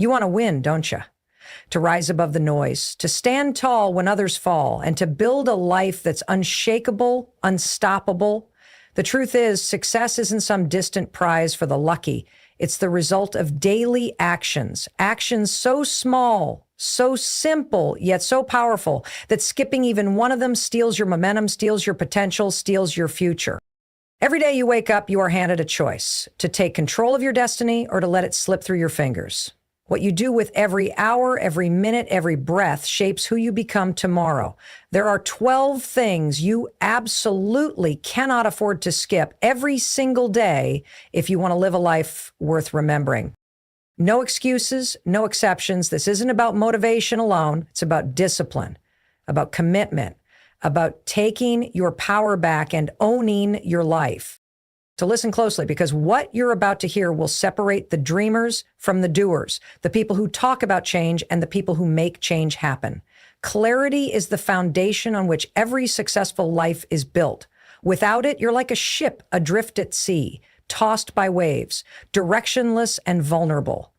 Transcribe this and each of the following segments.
You want to win, don't you? To rise above the noise, to stand tall when others fall, and to build a life that's unshakable, unstoppable. The truth is, success isn't some distant prize for the lucky. It's the result of daily actions, actions so small, so simple, yet so powerful that skipping even one of them steals your momentum, steals your potential, steals your future. Every day you wake up, you are handed a choice: to take control of your destiny or to let it slip through your fingers. What you do with every hour, every minute, every breath shapes who you become tomorrow. There are 12 things you absolutely cannot afford to skip every single day if you want to live a life worth remembering. No excuses, no exceptions. This isn't about motivation alone. It's about discipline, about commitment, about taking your power back and owning your life. So listen closely, because what you're about to hear will separate the dreamers from the doers, the people who talk about change and the people who make change happen. Clarity is the foundation on which every successful life is built. Without it, you're like a ship adrift at sea, tossed by waves, directionless and vulnerable.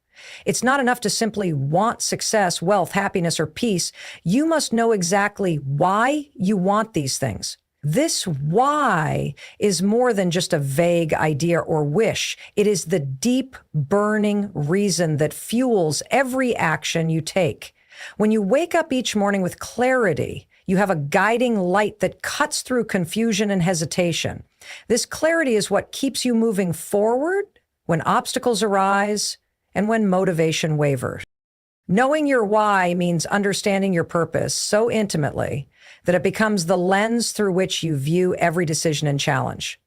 It's not enough to simply want success, wealth, happiness, or peace. You must know exactly why you want these things. This why is more than just a vague idea or wish. It is the deep, burning reason that fuels every action you take. When you wake up each morning with clarity, you have a guiding light that cuts through confusion and hesitation. This clarity is what keeps you moving forward when obstacles arise and when motivation wavers. Knowing your why means understanding your purpose so intimately that it becomes the lens through which you view every decision and challenge.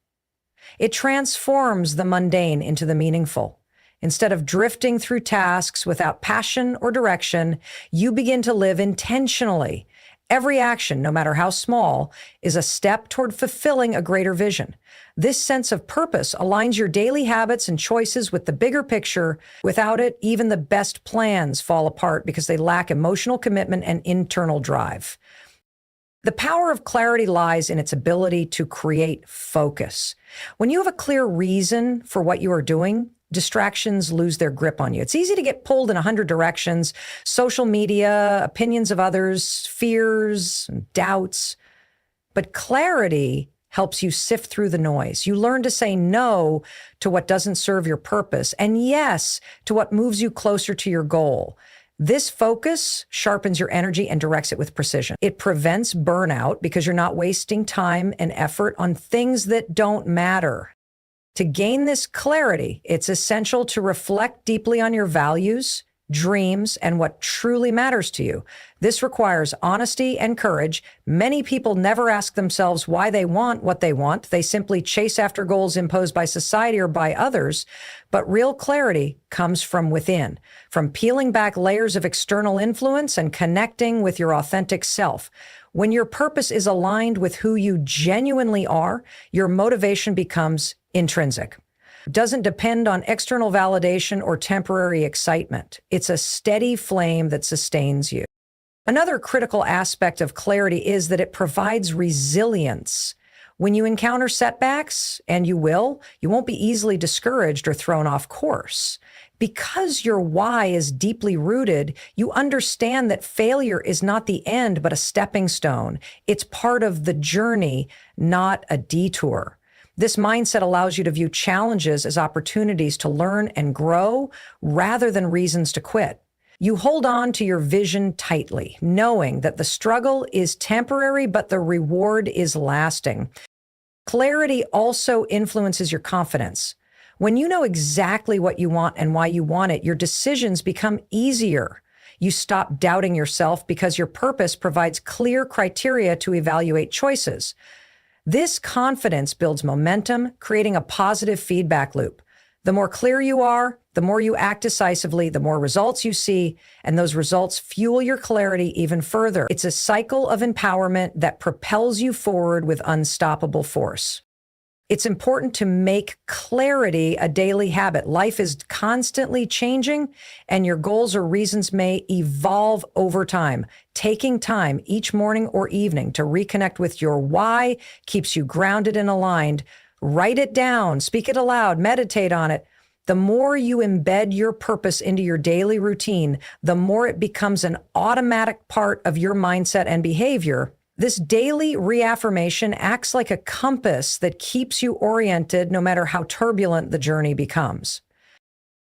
It transforms the mundane into the meaningful. Instead of drifting through tasks without passion or direction, you begin to live intentionally. Every action, no matter how small, is a step toward fulfilling a greater vision. This sense of purpose aligns your daily habits and choices with the bigger picture. Without it, even the best plans fall apart because they lack emotional commitment and internal drive. The power of clarity lies in its ability to create focus. When you have a clear reason for what you are doing, distractions lose their grip on you. It's easy to get pulled in 100 directions: social media, opinions of others, fears, and doubts. But clarity helps you sift through the noise. You learn to say no to what doesn't serve your purpose and yes to what moves you closer to your goal. This focus sharpens your energy and directs it with precision. It prevents burnout because you're not wasting time and effort on things that don't matter. To gain this clarity, it's essential to reflect deeply on your values, dreams, and what truly matters to you. This requires honesty and courage. Many people never ask themselves why they want what they want. They simply chase after goals imposed by society or by others. But real clarity comes from within, from peeling back layers of external influence and connecting with your authentic self. When your purpose is aligned with who you genuinely are, your motivation becomes intrinsic. Doesn't depend on external validation or temporary excitement. It's a steady flame that sustains you. Another critical aspect of clarity is that it provides resilience. When you encounter setbacks, and you will, you won't be easily discouraged or thrown off course. Because your why is deeply rooted, you understand that failure is not the end, but a stepping stone. It's part of the journey, not a detour. This mindset allows you to view challenges as opportunities to learn and grow rather than reasons to quit. You hold on to your vision tightly, knowing that the struggle is temporary, but the reward is lasting. Clarity also influences your confidence. When you know exactly what you want and why you want it, your decisions become easier. You stop doubting yourself because your purpose provides clear criteria to evaluate choices. This confidence builds momentum, creating a positive feedback loop. The more clear you are, the more you act decisively, the more results you see, and those results fuel your clarity even further. It's a cycle of empowerment that propels you forward with unstoppable force. It's important to make clarity a daily habit. Life is constantly changing, and your goals or reasons may evolve over time. Taking time each morning or evening to reconnect with your why keeps you grounded and aligned. Write it down, speak it aloud, meditate on it, The more you embed your purpose into your daily routine, the more it becomes an automatic part of your mindset and behavior. This daily reaffirmation acts like a compass that keeps you oriented no matter how turbulent the journey becomes.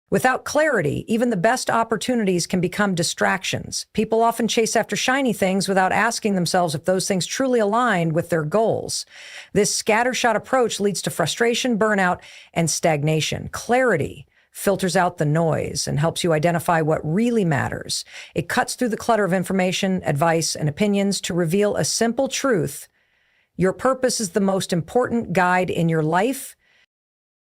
Without clarity, even the best opportunities can become distractions. People often chase after shiny things without asking themselves if those things truly align with their goals. This scattershot approach leads to frustration, burnout, and stagnation. Clarity filters out the noise and helps you identify what really matters. It cuts through the clutter of information, advice, and opinions to reveal a simple truth. Your purpose is the most important guide in your life.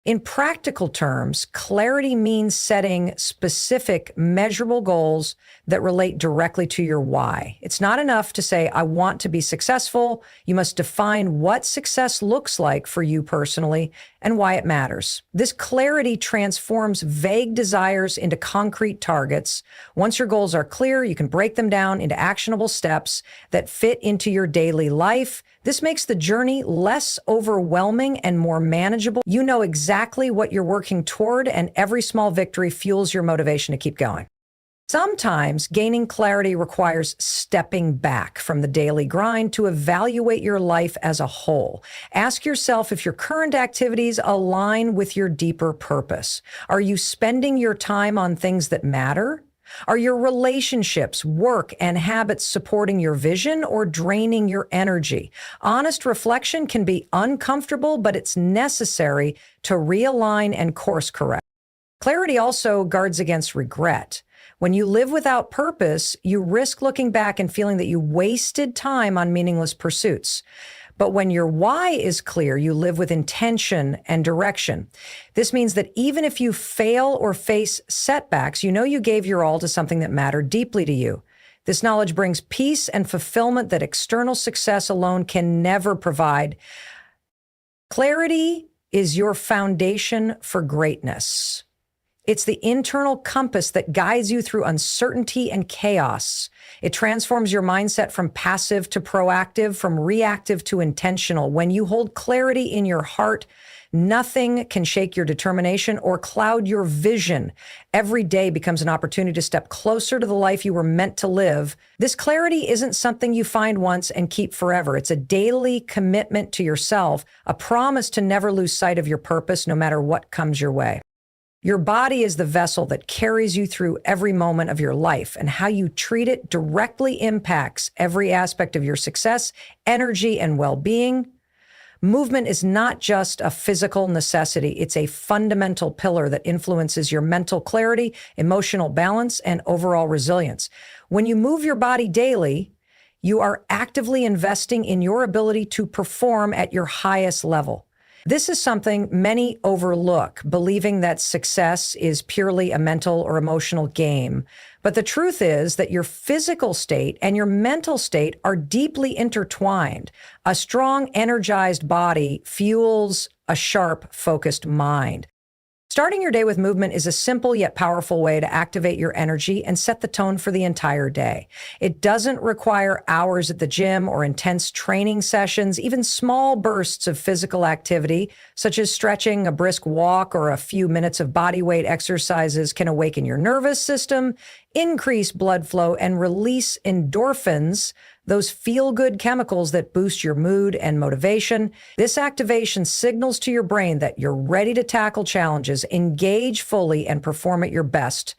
In practical terms, clarity means setting specific, measurable goals that relate directly to your why. It's not enough to say, I want to be successful. You must define what success looks like for you personally and why it matters. This clarity transforms vague desires into concrete targets. Once your goals are clear, you can break them down into actionable steps that fit into your daily life. This makes the journey less overwhelming and more manageable. You know exactly what you're working toward, and every small victory fuels your motivation to keep going. Sometimes gaining clarity requires stepping back from the daily grind to evaluate your life as a whole. Ask yourself if your current activities align with your deeper purpose. Are you spending your time on things that matter? Are your relationships, work, and habits supporting your vision or draining your energy? Honest reflection can be uncomfortable, but it's necessary to realign and course correct. Clarity also guards against regret. When you live without purpose, you risk looking back and feeling that you wasted time on meaningless pursuits. But when your why is clear, you live with intention and direction. This means that even if you fail or face setbacks, you know you gave your all to something that mattered deeply to you. This knowledge brings peace and fulfillment that external success alone can never provide. Clarity is your foundation for greatness. It's the internal compass that guides you through uncertainty and chaos. It transforms your mindset from passive to proactive, from reactive to intentional. When you hold clarity in your heart, nothing can shake your determination or cloud your vision. Every day becomes an opportunity to step closer to the life you were meant to live. This clarity isn't something you find once and keep forever. It's a daily commitment to yourself, a promise to never lose sight of your purpose no matter what comes your way. Your body is the vessel that carries you through every moment of your life, and how you treat it directly impacts every aspect of your success, energy, and well-being. Movement is not just a physical necessity. It's a fundamental pillar that influences your mental clarity, emotional balance, and overall resilience. When you move your body daily, you are actively investing in your ability to perform at your highest level. This is something many overlook, believing that success is purely a mental or emotional game. But the truth is that your physical state and your mental state are deeply intertwined. A strong, energized body fuels a sharp, focused mind. Starting your day with movement is a simple yet powerful way to activate your energy and set the tone for the entire day. It doesn't require hours at the gym or intense training sessions. Even small bursts of physical activity, such as stretching, a brisk walk, or a few minutes of body weight exercises, can awaken your nervous system, increase blood flow, and release endorphins, those feel-good chemicals that boost your mood and motivation. This activation signals to your brain that you're ready to tackle challenges, engage fully, and perform at your best.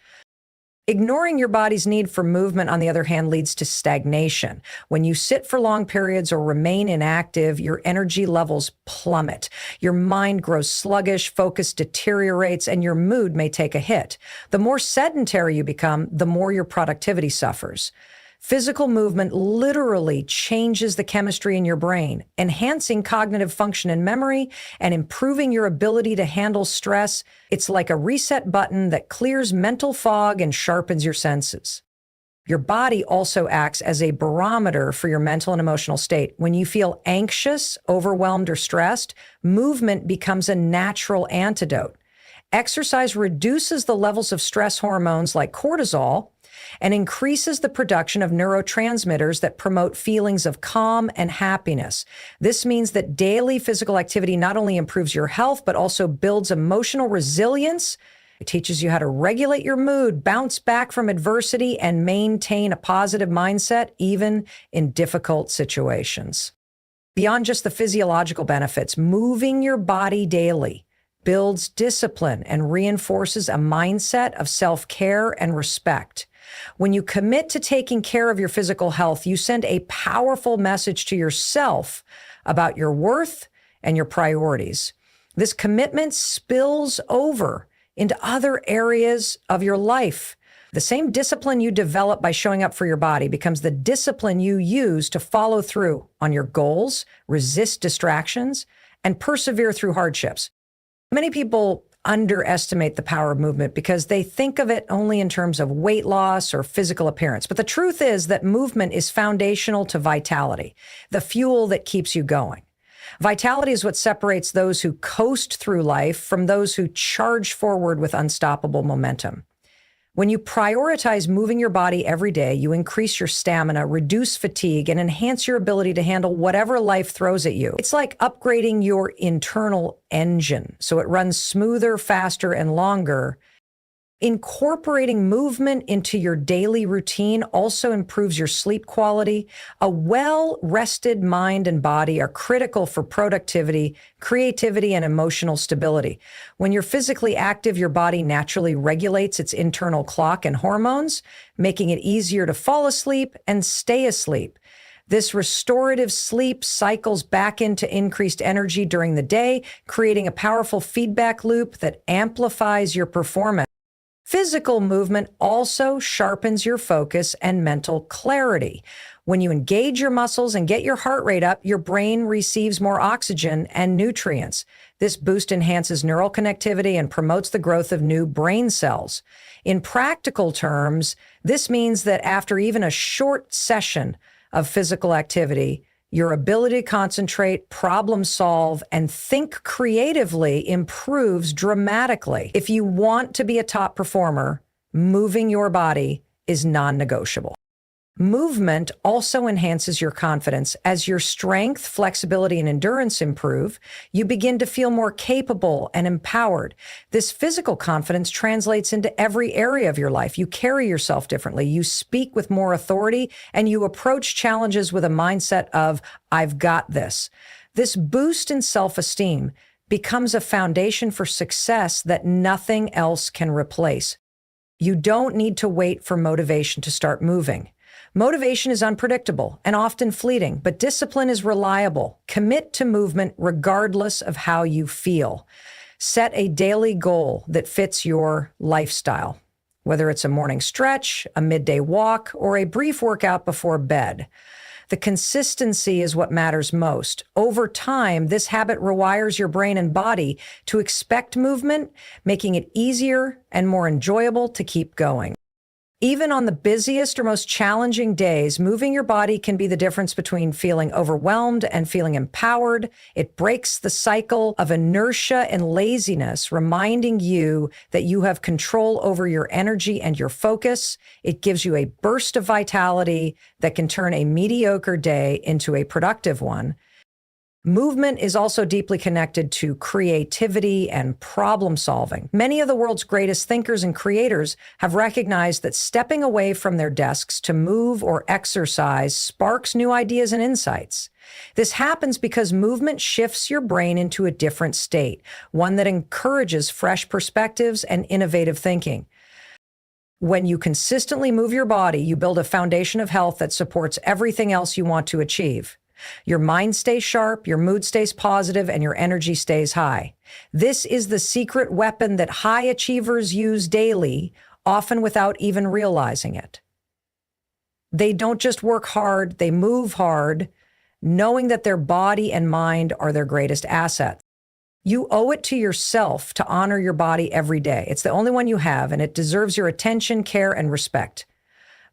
Ignoring your body's need for movement, on the other hand, leads to stagnation. When you sit for long periods or remain inactive, your energy levels plummet. Your mind grows sluggish, focus deteriorates, and your mood may take a hit. The more sedentary you become, the more your productivity suffers. Physical movement literally changes the chemistry in your brain, enhancing cognitive function and memory and improving your ability to handle stress. It's like a reset button that clears mental fog and sharpens your senses. Your body also acts as a barometer for your mental and emotional state. When you feel anxious, overwhelmed, or stressed, movement becomes a natural antidote. Exercise reduces the levels of stress hormones like cortisol and increases the production of neurotransmitters that promote feelings of calm and happiness. This means that daily physical activity not only improves your health, but also builds emotional resilience It teaches you how to regulate your mood, bounce back from adversity, and maintain a positive mindset, even in difficult situations. Beyond just the physiological benefits, moving your body daily builds discipline and reinforces a mindset of self-care and respect. When you commit to taking care of your physical health, you send a powerful message to yourself about your worth and your priorities. This commitment spills over into other areas of your life. The same discipline you develop by showing up for your body becomes the discipline you use to follow through on your goals, resist distractions, and persevere through hardships. Many people underestimate the power of movement because they think of it only in terms of weight loss or physical appearance. But the truth is that movement is foundational to vitality, the fuel that keeps you going. Vitality is what separates those who coast through life from those who charge forward with unstoppable momentum. When you prioritize moving your body every day, you increase your stamina, reduce fatigue, and enhance your ability to handle whatever life throws at you. It's like upgrading your internal engine so it runs smoother, faster, and longer. Incorporating movement into your daily routine also improves your sleep quality. A well-rested mind and body are critical for productivity, creativity, and emotional stability. When you're physically active, your body naturally regulates its internal clock and hormones, making it easier to fall asleep and stay asleep. This restorative sleep cycles back into increased energy during the day, creating a powerful feedback loop that amplifies your performance. Physical movement also sharpens your focus and mental clarity. When you engage your muscles and get your heart rate up, your brain receives more oxygen and nutrients. This boost enhances neural connectivity and promotes the growth of new brain cells. In practical terms, this means that after even a short session of physical activity, your ability to concentrate, problem solve, and think creatively improves dramatically. If you want to be a top performer, moving your body is non-negotiable. Movement also enhances your confidence. As your strength, flexibility, and endurance improve, you begin to feel more capable and empowered. This physical confidence translates into every area of your life. You carry yourself differently, you speak with more authority, and you approach challenges with a mindset of, I've got this. This boost in self-esteem becomes a foundation for success that nothing else can replace. You don't need to wait for motivation to start moving. Motivation is unpredictable and often fleeting, but discipline is reliable. Commit to movement regardless of how you feel. Set a daily goal that fits your lifestyle, whether it's a morning stretch, a midday walk, or a brief workout before bed. The consistency is what matters most. Over time, this habit rewires your brain and body to expect movement, making it easier and more enjoyable to keep going. Even on the busiest or most challenging days, moving your body can be the difference between feeling overwhelmed and feeling empowered. It breaks the cycle of inertia and laziness, reminding you that you have control over your energy and your focus. It gives you a burst of vitality that can turn a mediocre day into a productive one. Movement is also deeply connected to creativity and problem solving. Many of the world's greatest thinkers and creators have recognized that stepping away from their desks to move or exercise sparks new ideas and insights. This happens because movement shifts your brain into a different state, one that encourages fresh perspectives and innovative thinking. When you consistently move your body, you build a foundation of health that supports everything else you want to achieve. Your mind stays sharp, your mood stays positive, and your energy stays high. This is the secret weapon that high achievers use daily, often without even realizing it. They don't just work hard, they move hard, knowing that their body and mind are their greatest asset. You owe it to yourself to honor your body every day. It's the only one you have, and it deserves your attention, care, and respect.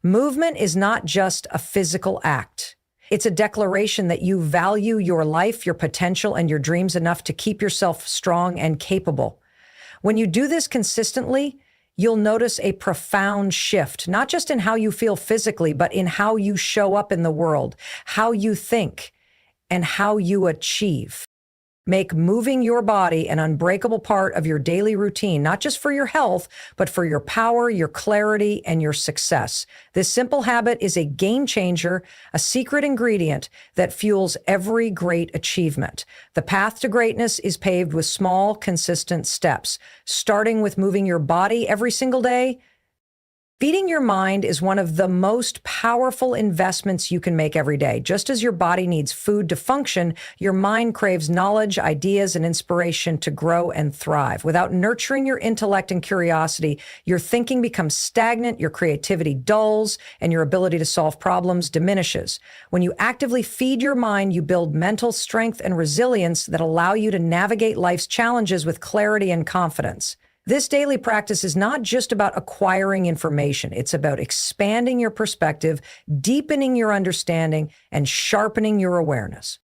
Movement is not just a physical act. It's a declaration that you value your life, your potential, and your dreams enough to keep yourself strong and capable. When you do this consistently, you'll notice a profound shift, not just in how you feel physically, but in how you show up in the world, how you think, and how you achieve. Make moving your body an unbreakable part of your daily routine, not just for your health, but for your power, your clarity, and your success. This simple habit is a game changer, a secret ingredient that fuels every great achievement. The path to greatness is paved with small, consistent steps, starting with moving your body every single day. Feeding your mind is one of the most powerful investments you can make every day. Just as your body needs food to function, your mind craves knowledge, ideas, and inspiration to grow and thrive. Without nurturing your intellect and curiosity, your thinking becomes stagnant, your creativity dulls, and your ability to solve problems diminishes. When you actively feed your mind, you build mental strength and resilience that allow you to navigate life's challenges with clarity and confidence. This daily practice is not just about acquiring information. It's about expanding your perspective, deepening your understanding, and sharpening your awareness.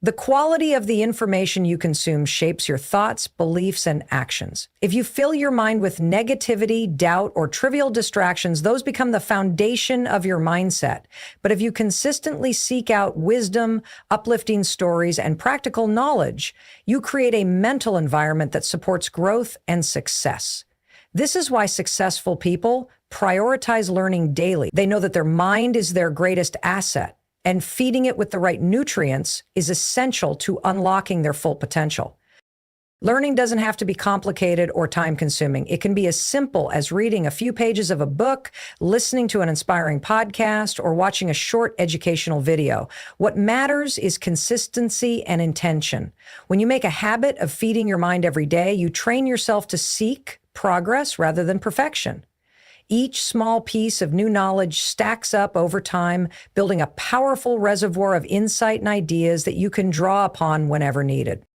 The quality of the information you consume shapes your thoughts, beliefs, and actions. If you fill your mind with negativity, doubt, or trivial distractions, those become the foundation of your mindset. But if you consistently seek out wisdom, uplifting stories, and practical knowledge, you create a mental environment that supports growth and success. This is why successful people prioritize learning daily. They know that their mind is their greatest asset, and feeding it with the right nutrients is essential to unlocking their full potential. Learning doesn't have to be complicated or time-consuming. It can be as simple as reading a few pages of a book, listening to an inspiring podcast, or watching a short educational video. What matters is consistency and intention. When you make a habit of feeding your mind every day, you train yourself to seek progress rather than perfection. Each small piece of new knowledge stacks up over time, building a powerful reservoir of insight and ideas that you can draw upon whenever needed.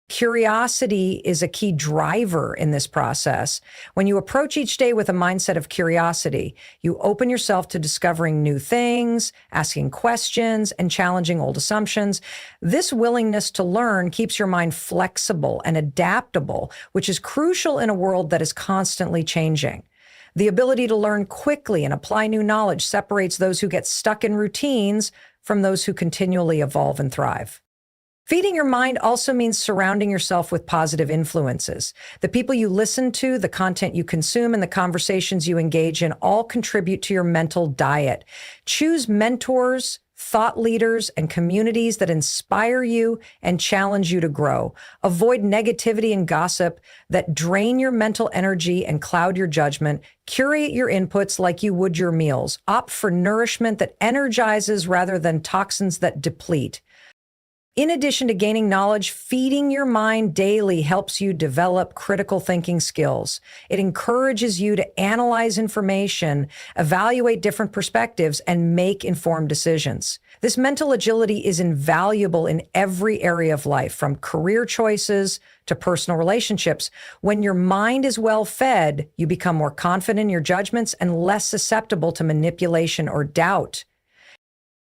Curiosity is a key driver in this process. When you approach each day with a mindset of curiosity, you open yourself to discovering new things, asking questions, and challenging old assumptions. This willingness to learn keeps your mind flexible and adaptable, which is crucial in a world that is constantly changing. The ability to learn quickly and apply new knowledge separates those who get stuck in routines from those who continually evolve and thrive. Feeding your mind also means surrounding yourself with positive influences. The people you listen to, the content you consume, and the conversations you engage in all contribute to your mental diet. Choose mentors, thought leaders, and communities that inspire you and challenge you to grow. Avoid negativity and gossip that drain your mental energy and cloud your judgment. Curate your inputs like you would your meals. Opt for nourishment that energizes rather than toxins that deplete. In addition to gaining knowledge, feeding your mind daily helps you develop critical thinking skills. It encourages you to analyze information, evaluate different perspectives, and make informed decisions. This mental agility is invaluable in every area of life, from career choices to personal relationships. When your mind is well fed, you become more confident in your judgments and less susceptible to manipulation or doubt.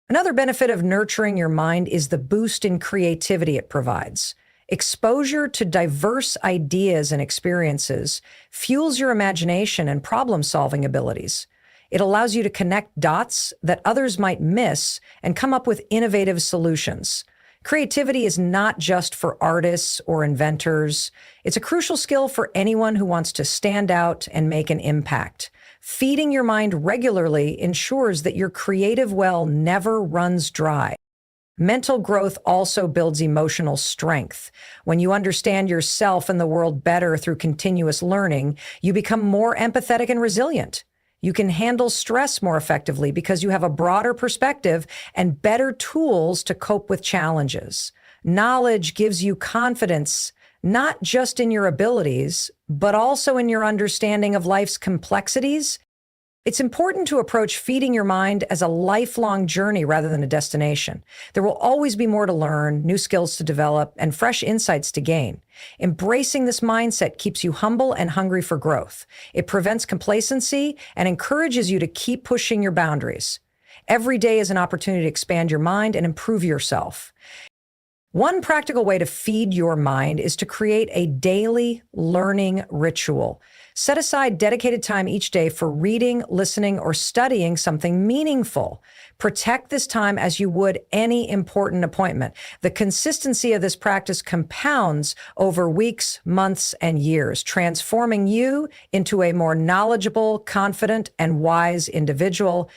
Another benefit of nurturing your mind is the boost in creativity it provides. Exposure to diverse ideas and experiences fuels your imagination and problem-solving abilities. It allows you to connect dots that others might miss and come up with innovative solutions. Creativity is not just for artists or inventors. It's a crucial skill for anyone who wants to stand out and make an impact. Feeding your mind regularly ensures that your creative well never runs dry. Mental growth also builds emotional strength. When you understand yourself and the world better through continuous learning, you become more empathetic and resilient. You can handle stress more effectively because you have a broader perspective and better tools to cope with challenges. Knowledge gives you confidence, not just in your abilities, but also in your understanding of life's complexities. It's important to approach feeding your mind as a lifelong journey rather than a destination. There will always be more to learn, new skills to develop, and fresh insights to gain. Embracing this mindset keeps you humble and hungry for growth. It prevents complacency and encourages you to keep pushing your boundaries. Every day is an opportunity to expand your mind and improve yourself. One practical way to feed your mind is to create a daily learning ritual. Set aside dedicated time each day for reading, listening, or studying something meaningful. Protect this time as you would any important appointment. The consistency of this practice compounds over weeks, months, and years, transforming you into a more knowledgeable, confident, and wise individual.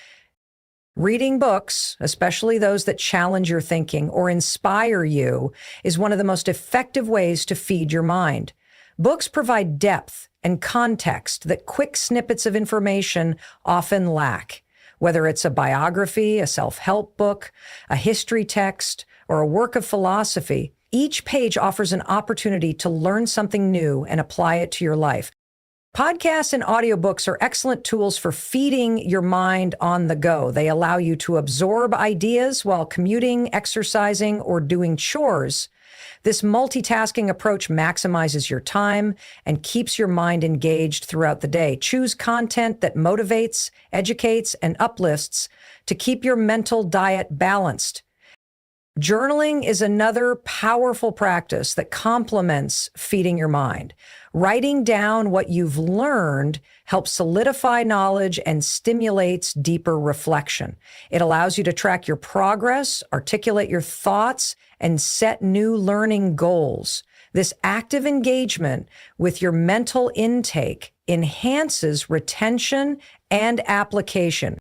Reading books, especially those that challenge your thinking or inspire you, is one of the most effective ways to feed your mind. Books provide depth and context that quick snippets of information often lack. Whether it's a biography, a self-help book, a history text, or a work of philosophy, each page offers an opportunity to learn something new and apply it to your life. Podcasts and audiobooks are excellent tools for feeding your mind on the go. They allow you to absorb ideas while commuting, exercising, or doing chores. This multitasking approach maximizes your time and keeps your mind engaged throughout the day. Choose content that motivates, educates, and uplifts to keep your mental diet balanced. Journaling is another powerful practice that complements feeding your mind. Writing down what you've learned helps solidify knowledge and stimulates deeper reflection. It allows you to track your progress, articulate your thoughts, and set new learning goals. This active engagement with your mental intake enhances retention and application.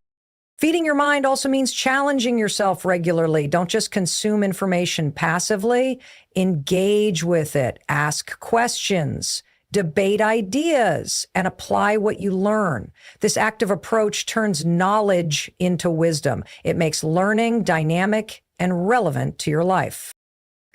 Feeding your mind also means challenging yourself regularly. Don't just consume information passively. Engage with it. Ask questions. Debate ideas and apply what you learn. This active approach turns knowledge into wisdom. It makes learning dynamic and relevant to your life.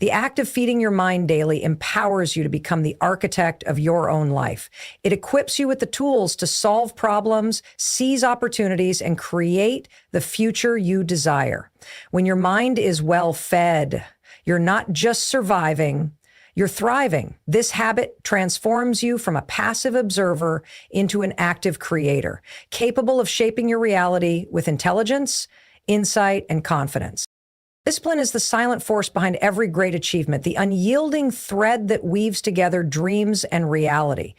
The act of feeding your mind daily empowers you to become the architect of your own life. It equips you with the tools to solve problems, seize opportunities, and create the future you desire. When your mind is well fed, you're not just surviving, you're thriving. This habit transforms you from a passive observer into an active creator, capable of shaping your reality with intelligence, insight, and confidence. Discipline is the silent force behind every great achievement, the unyielding thread that weaves together dreams and reality.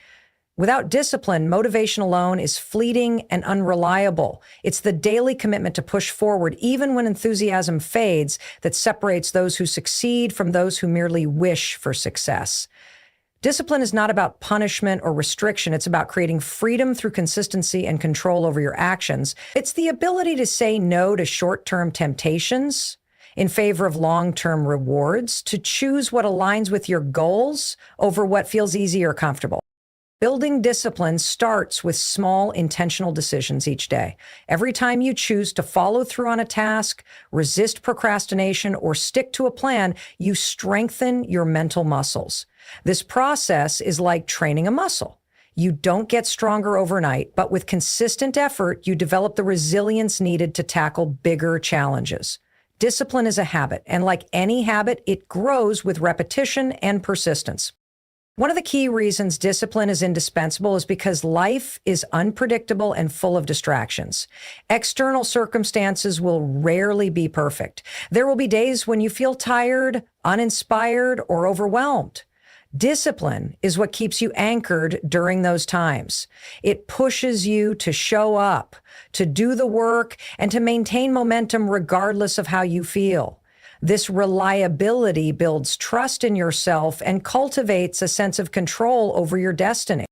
Without discipline, motivation alone is fleeting and unreliable. It's the daily commitment to push forward, even when enthusiasm fades, that separates those who succeed from those who merely wish for success. Discipline is not about punishment or restriction. It's about creating freedom through consistency and control over your actions. It's the ability to say no to short-term temptations in favor of long-term rewards, to choose what aligns with your goals over what feels easy or comfortable. Building discipline starts with small, intentional decisions each day. Every time you choose to follow through on a task, resist procrastination, or stick to a plan, you strengthen your mental muscles. This process is like training a muscle. You don't get stronger overnight, but with consistent effort, you develop the resilience needed to tackle bigger challenges. Discipline is a habit, and like any habit, it grows with repetition and persistence. One of the key reasons discipline is indispensable is because life is unpredictable and full of distractions. External circumstances will rarely be perfect. There will be days when you feel tired, uninspired, or overwhelmed. Discipline is what keeps you anchored during those times. It pushes you to show up, to do the work, and to maintain momentum regardless of how you feel. This reliability builds trust in yourself and cultivates a sense of control over your destiny.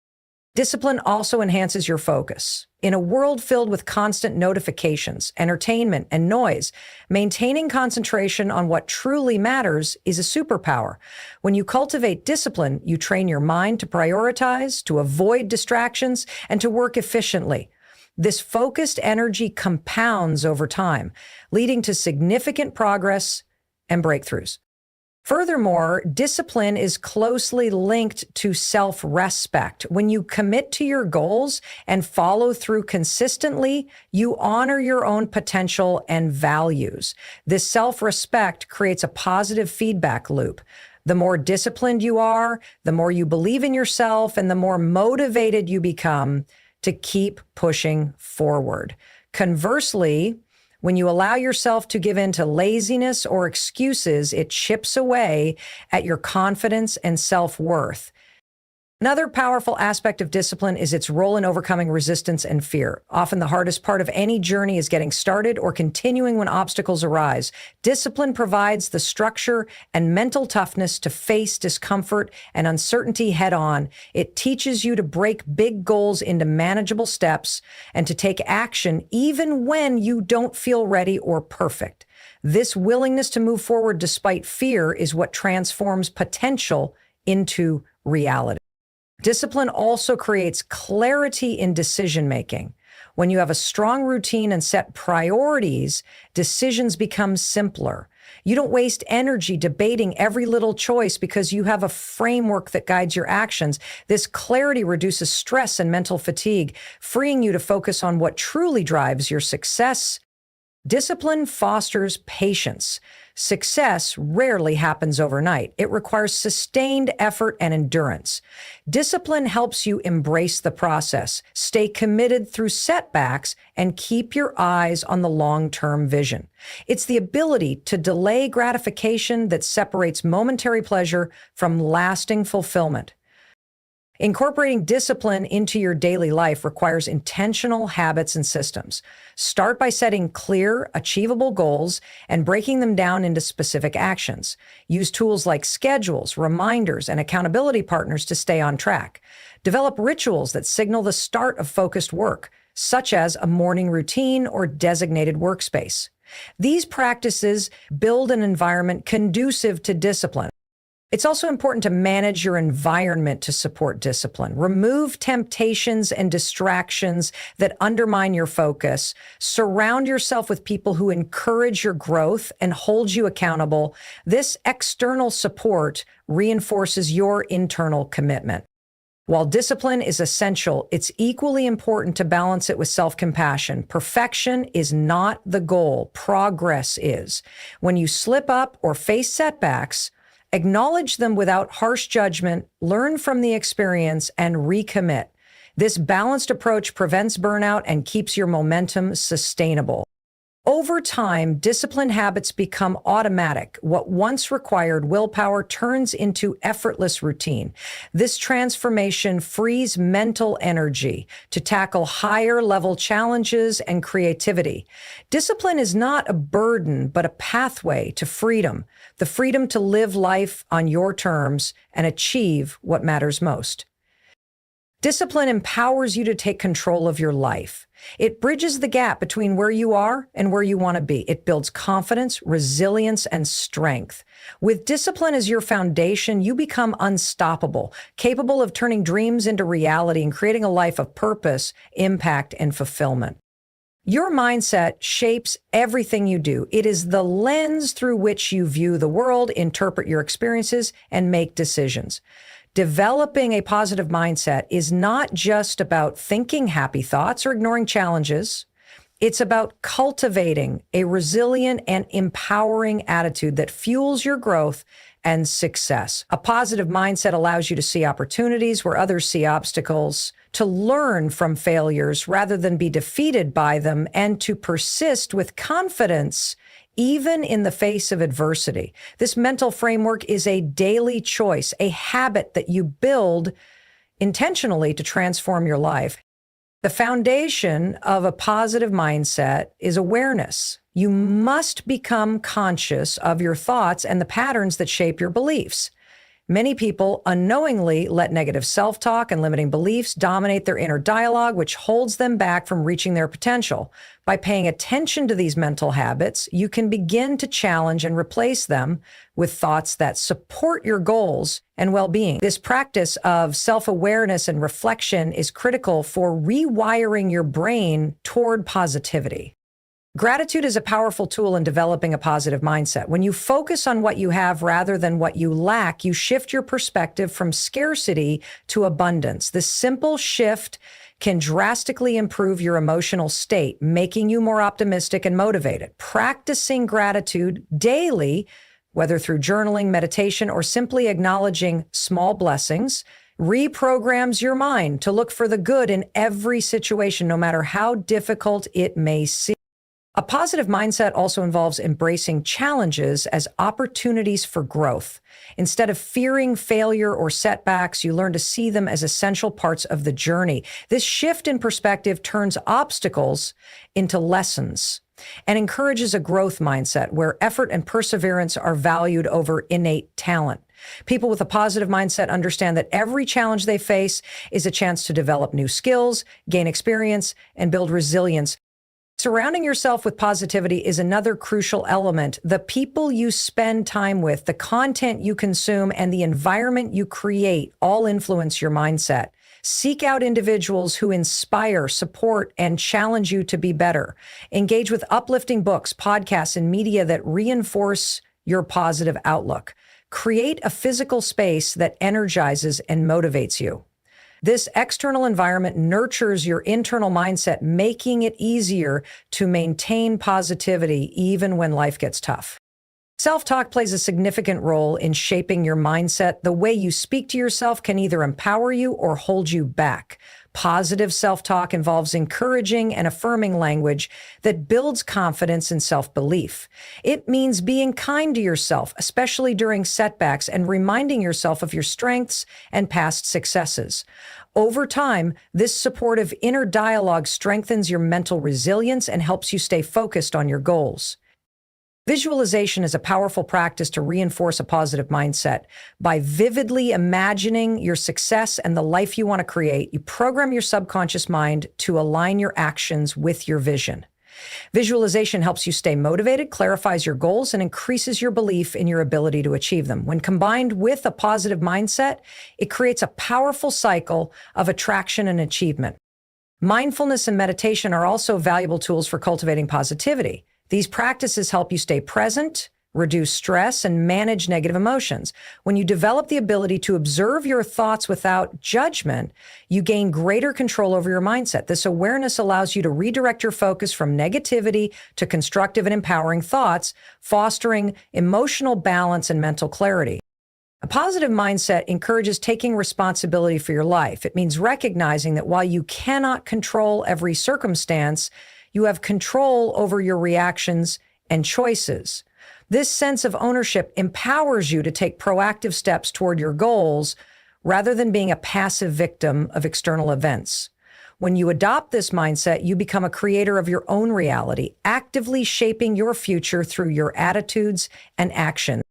Discipline also enhances your focus. In a world filled with constant notifications, entertainment, and noise, maintaining concentration on what truly matters is a superpower. When you cultivate discipline, you train your mind to prioritize, to avoid distractions, and to work efficiently. This focused energy compounds over time, leading to significant progress and breakthroughs. Furthermore, discipline is closely linked to self-respect. When you commit to your goals and follow through consistently, you honor your own potential and values. This self-respect creates a positive feedback loop. The more disciplined you are, the more you believe in yourself, and the more motivated you become to keep pushing forward. Conversely, When you allow yourself to give in to laziness or excuses, it chips away at your confidence and self-worth. Another powerful aspect of discipline is its role in overcoming resistance and fear. Often the hardest part of any journey is getting started or continuing when obstacles arise. Discipline provides the structure and mental toughness to face discomfort and uncertainty head on. It teaches you to break big goals into manageable steps and to take action even when you don't feel ready or perfect. This willingness to move forward despite fear is what transforms potential into reality. Discipline also creates clarity in decision-making. When you have a strong routine and set priorities, decisions become simpler. You don't waste energy debating every little choice because you have a framework that guides your actions. This clarity reduces stress and mental fatigue, freeing you to focus on what truly drives your success. Discipline fosters patience. Success rarely happens overnight. It requires sustained effort and endurance. Discipline helps you embrace the process, stay committed through setbacks, and keep your eyes on the long-term vision. It's the ability to delay gratification that separates momentary pleasure from lasting fulfillment. Incorporating discipline into your daily life requires intentional habits and systems. Start by setting clear, achievable goals and breaking them down into specific actions. Use tools like schedules, reminders, and accountability partners to stay on track. Develop rituals that signal the start of focused work, such as a morning routine or designated workspace. These practices build an environment conducive to discipline. It's also important to manage your environment to support discipline. Remove temptations and distractions that undermine your focus. Surround yourself with people who encourage your growth and hold you accountable. This external support reinforces your internal commitment. While discipline is essential, it's equally important to balance it with self-compassion. Perfection is not the goal. Progress is. When you slip up or face setbacks, acknowledge them without harsh judgment, learn from the experience, and recommit. This balanced approach prevents burnout and keeps your momentum sustainable. Over time, disciplined habits become automatic. What once required willpower turns into effortless routine. This transformation frees mental energy to tackle higher-level challenges and creativity. Discipline is not a burden, but a pathway to freedom, the freedom to live life on your terms and achieve what matters most. Discipline empowers you to take control of your life. It bridges the gap between where you are and where you want to be. It builds confidence, resilience, and strength. With discipline as your foundation, you become unstoppable, capable of turning dreams into reality and creating a life of purpose, impact, and fulfillment. Your mindset shapes everything you do. It is the lens through which you view the world, interpret your experiences, and make decisions. Developing a positive mindset is not just about thinking happy thoughts or ignoring challenges. It's about cultivating a resilient and empowering attitude that fuels your growth and success. A positive mindset allows you to see opportunities where others see obstacles, to learn from failures rather than be defeated by them, and to persist with confidence even in the face of adversity. This mental framework is a daily choice, a habit that you build intentionally to transform your life. The foundation of a positive mindset is awareness. You must become conscious of your thoughts and the patterns that shape your beliefs. Many people unknowingly let negative self-talk and limiting beliefs dominate their inner dialogue, which holds them back from reaching their potential. By paying attention to these mental habits, you can begin to challenge and replace them with thoughts that support your goals and well-being. This practice of self-awareness and reflection is critical for rewiring your brain toward positivity. Gratitude is a powerful tool in developing a positive mindset. When you focus on what you have rather than what you lack, you shift your perspective from scarcity to abundance. This simple shift can drastically improve your emotional state, making you more optimistic and motivated. Practicing gratitude daily, whether through journaling, meditation, or simply acknowledging small blessings, reprograms your mind to look for the good in every situation, no matter how difficult it may seem. A positive mindset also involves embracing challenges as opportunities for growth. Instead of fearing failure or setbacks, you learn to see them as essential parts of the journey. This shift in perspective turns obstacles into lessons and encourages a growth mindset where effort and perseverance are valued over innate talent. People with a positive mindset understand that every challenge they face is a chance to develop new skills, gain experience, and build resilience. Surrounding yourself with positivity is another crucial element. The people you spend time with, the content you consume, and the environment you create all influence your mindset. Seek out individuals who inspire, support, and challenge you to be better. Engage with uplifting books, podcasts, and media that reinforce your positive outlook. Create a physical space that energizes and motivates you. This external environment nurtures your internal mindset, making it easier to maintain positivity even when life gets tough. Self-talk plays a significant role in shaping your mindset. The way you speak to yourself can either empower you or hold you back. Positive self-talk involves encouraging and affirming language that builds confidence and self-belief. It means being kind to yourself, especially during setbacks, and reminding yourself of your strengths and past successes. Over time, this supportive inner dialogue strengthens your mental resilience and helps you stay focused on your goals. Visualization is a powerful practice to reinforce a positive mindset. By vividly imagining your success and the life you want to create, you program your subconscious mind to align your actions with your vision. Visualization helps you stay motivated, clarifies your goals, and increases your belief in your ability to achieve them. When combined with a positive mindset, it creates a powerful cycle of attraction and achievement. Mindfulness and meditation are also valuable tools for cultivating positivity. These practices help you stay present, reduce stress, and manage negative emotions. When you develop the ability to observe your thoughts without judgment, you gain greater control over your mindset. This awareness allows you to redirect your focus from negativity to constructive and empowering thoughts, fostering emotional balance and mental clarity. A positive mindset encourages taking responsibility for your life. It means recognizing that while you cannot control every circumstance, you have control over your reactions and choices. This sense of ownership empowers you to take proactive steps toward your goals rather than being a passive victim of external events. When you adopt this mindset, you become a creator of your own reality, actively shaping your future through your attitudes and actions.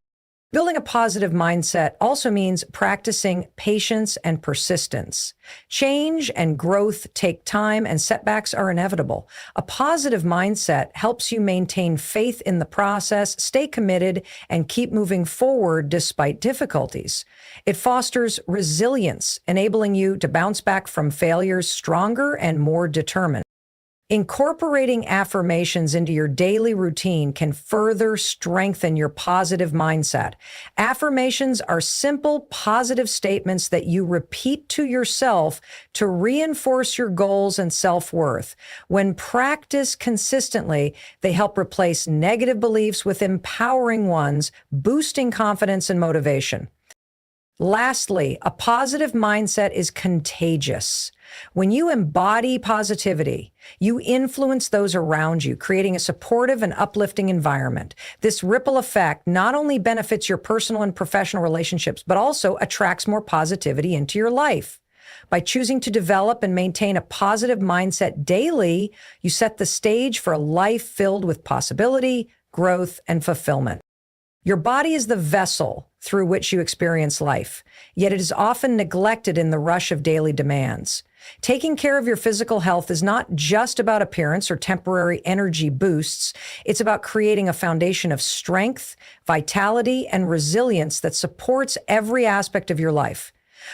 Building a positive mindset also means practicing patience and persistence. Change and growth take time, and setbacks are inevitable. A positive mindset helps you maintain faith in the process, stay committed, and keep moving forward despite difficulties. It fosters resilience, enabling you to bounce back from failures stronger and more determined. Incorporating affirmations into your daily routine can further strengthen your positive mindset. Affirmations are simple, positive statements that you repeat to yourself to reinforce your goals and self-worth. When practiced consistently, they help replace negative beliefs with empowering ones, boosting confidence and motivation. Lastly, a positive mindset is contagious. When you embody positivity, you influence those around you, creating a supportive and uplifting environment. This ripple effect not only benefits your personal and professional relationships, but also attracts more positivity into your life. By choosing to develop and maintain a positive mindset daily, you set the stage for a life filled with possibility, growth, and fulfillment. Your body is the vessel through which you experience life, yet it is often neglected in the rush of daily demands. Taking care of your physical health is not just about appearance or temporary energy boosts. It's about creating a foundation of strength, vitality, and resilience that supports every aspect of your life.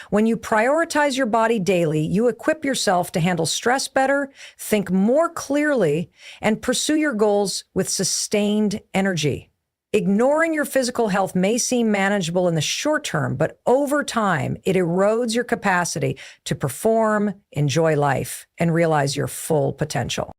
When you prioritize your body daily, you equip yourself to handle stress better, think more clearly, and pursue your goals with sustained energy. Ignoring your physical health may seem manageable in the short term, but over time, it erodes your capacity to perform, enjoy life, and realize your full potential.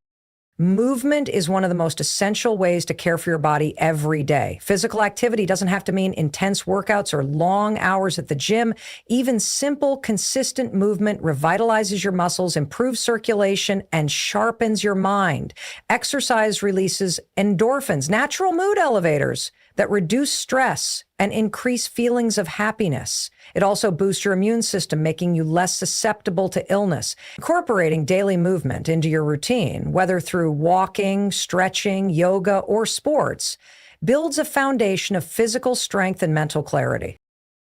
Movement is one of the most essential ways to care for your body every day. Physical activity doesn't have to mean intense workouts or long hours at the gym. Even simple, consistent movement revitalizes your muscles, improves circulation, and sharpens your mind. Exercise releases endorphins, natural mood elevators that reduce stress and increase feelings of happiness. It also boosts your immune system, making you less susceptible to illness. Incorporating daily movement into your routine, whether through walking, stretching, yoga, or sports, builds a foundation of physical strength and mental clarity.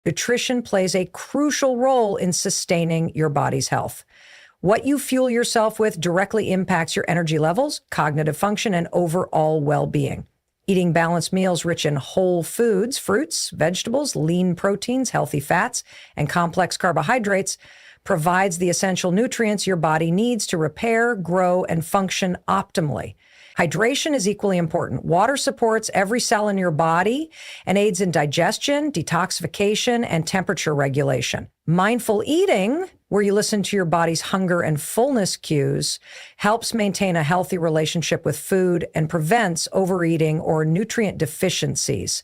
Nutrition plays a crucial role in sustaining your body's health. What you fuel yourself with directly impacts your energy levels, cognitive function, and overall well-being. Eating balanced meals rich in whole foods, fruits, vegetables, lean proteins, healthy fats, and complex carbohydrates provides the essential nutrients your body needs to repair, grow, and function optimally. Hydration is equally important. Water supports every cell in your body and aids in digestion, detoxification, and temperature regulation. Mindful eating, where you listen to your body's hunger and fullness cues, helps maintain a healthy relationship with food and prevents overeating or nutrient deficiencies.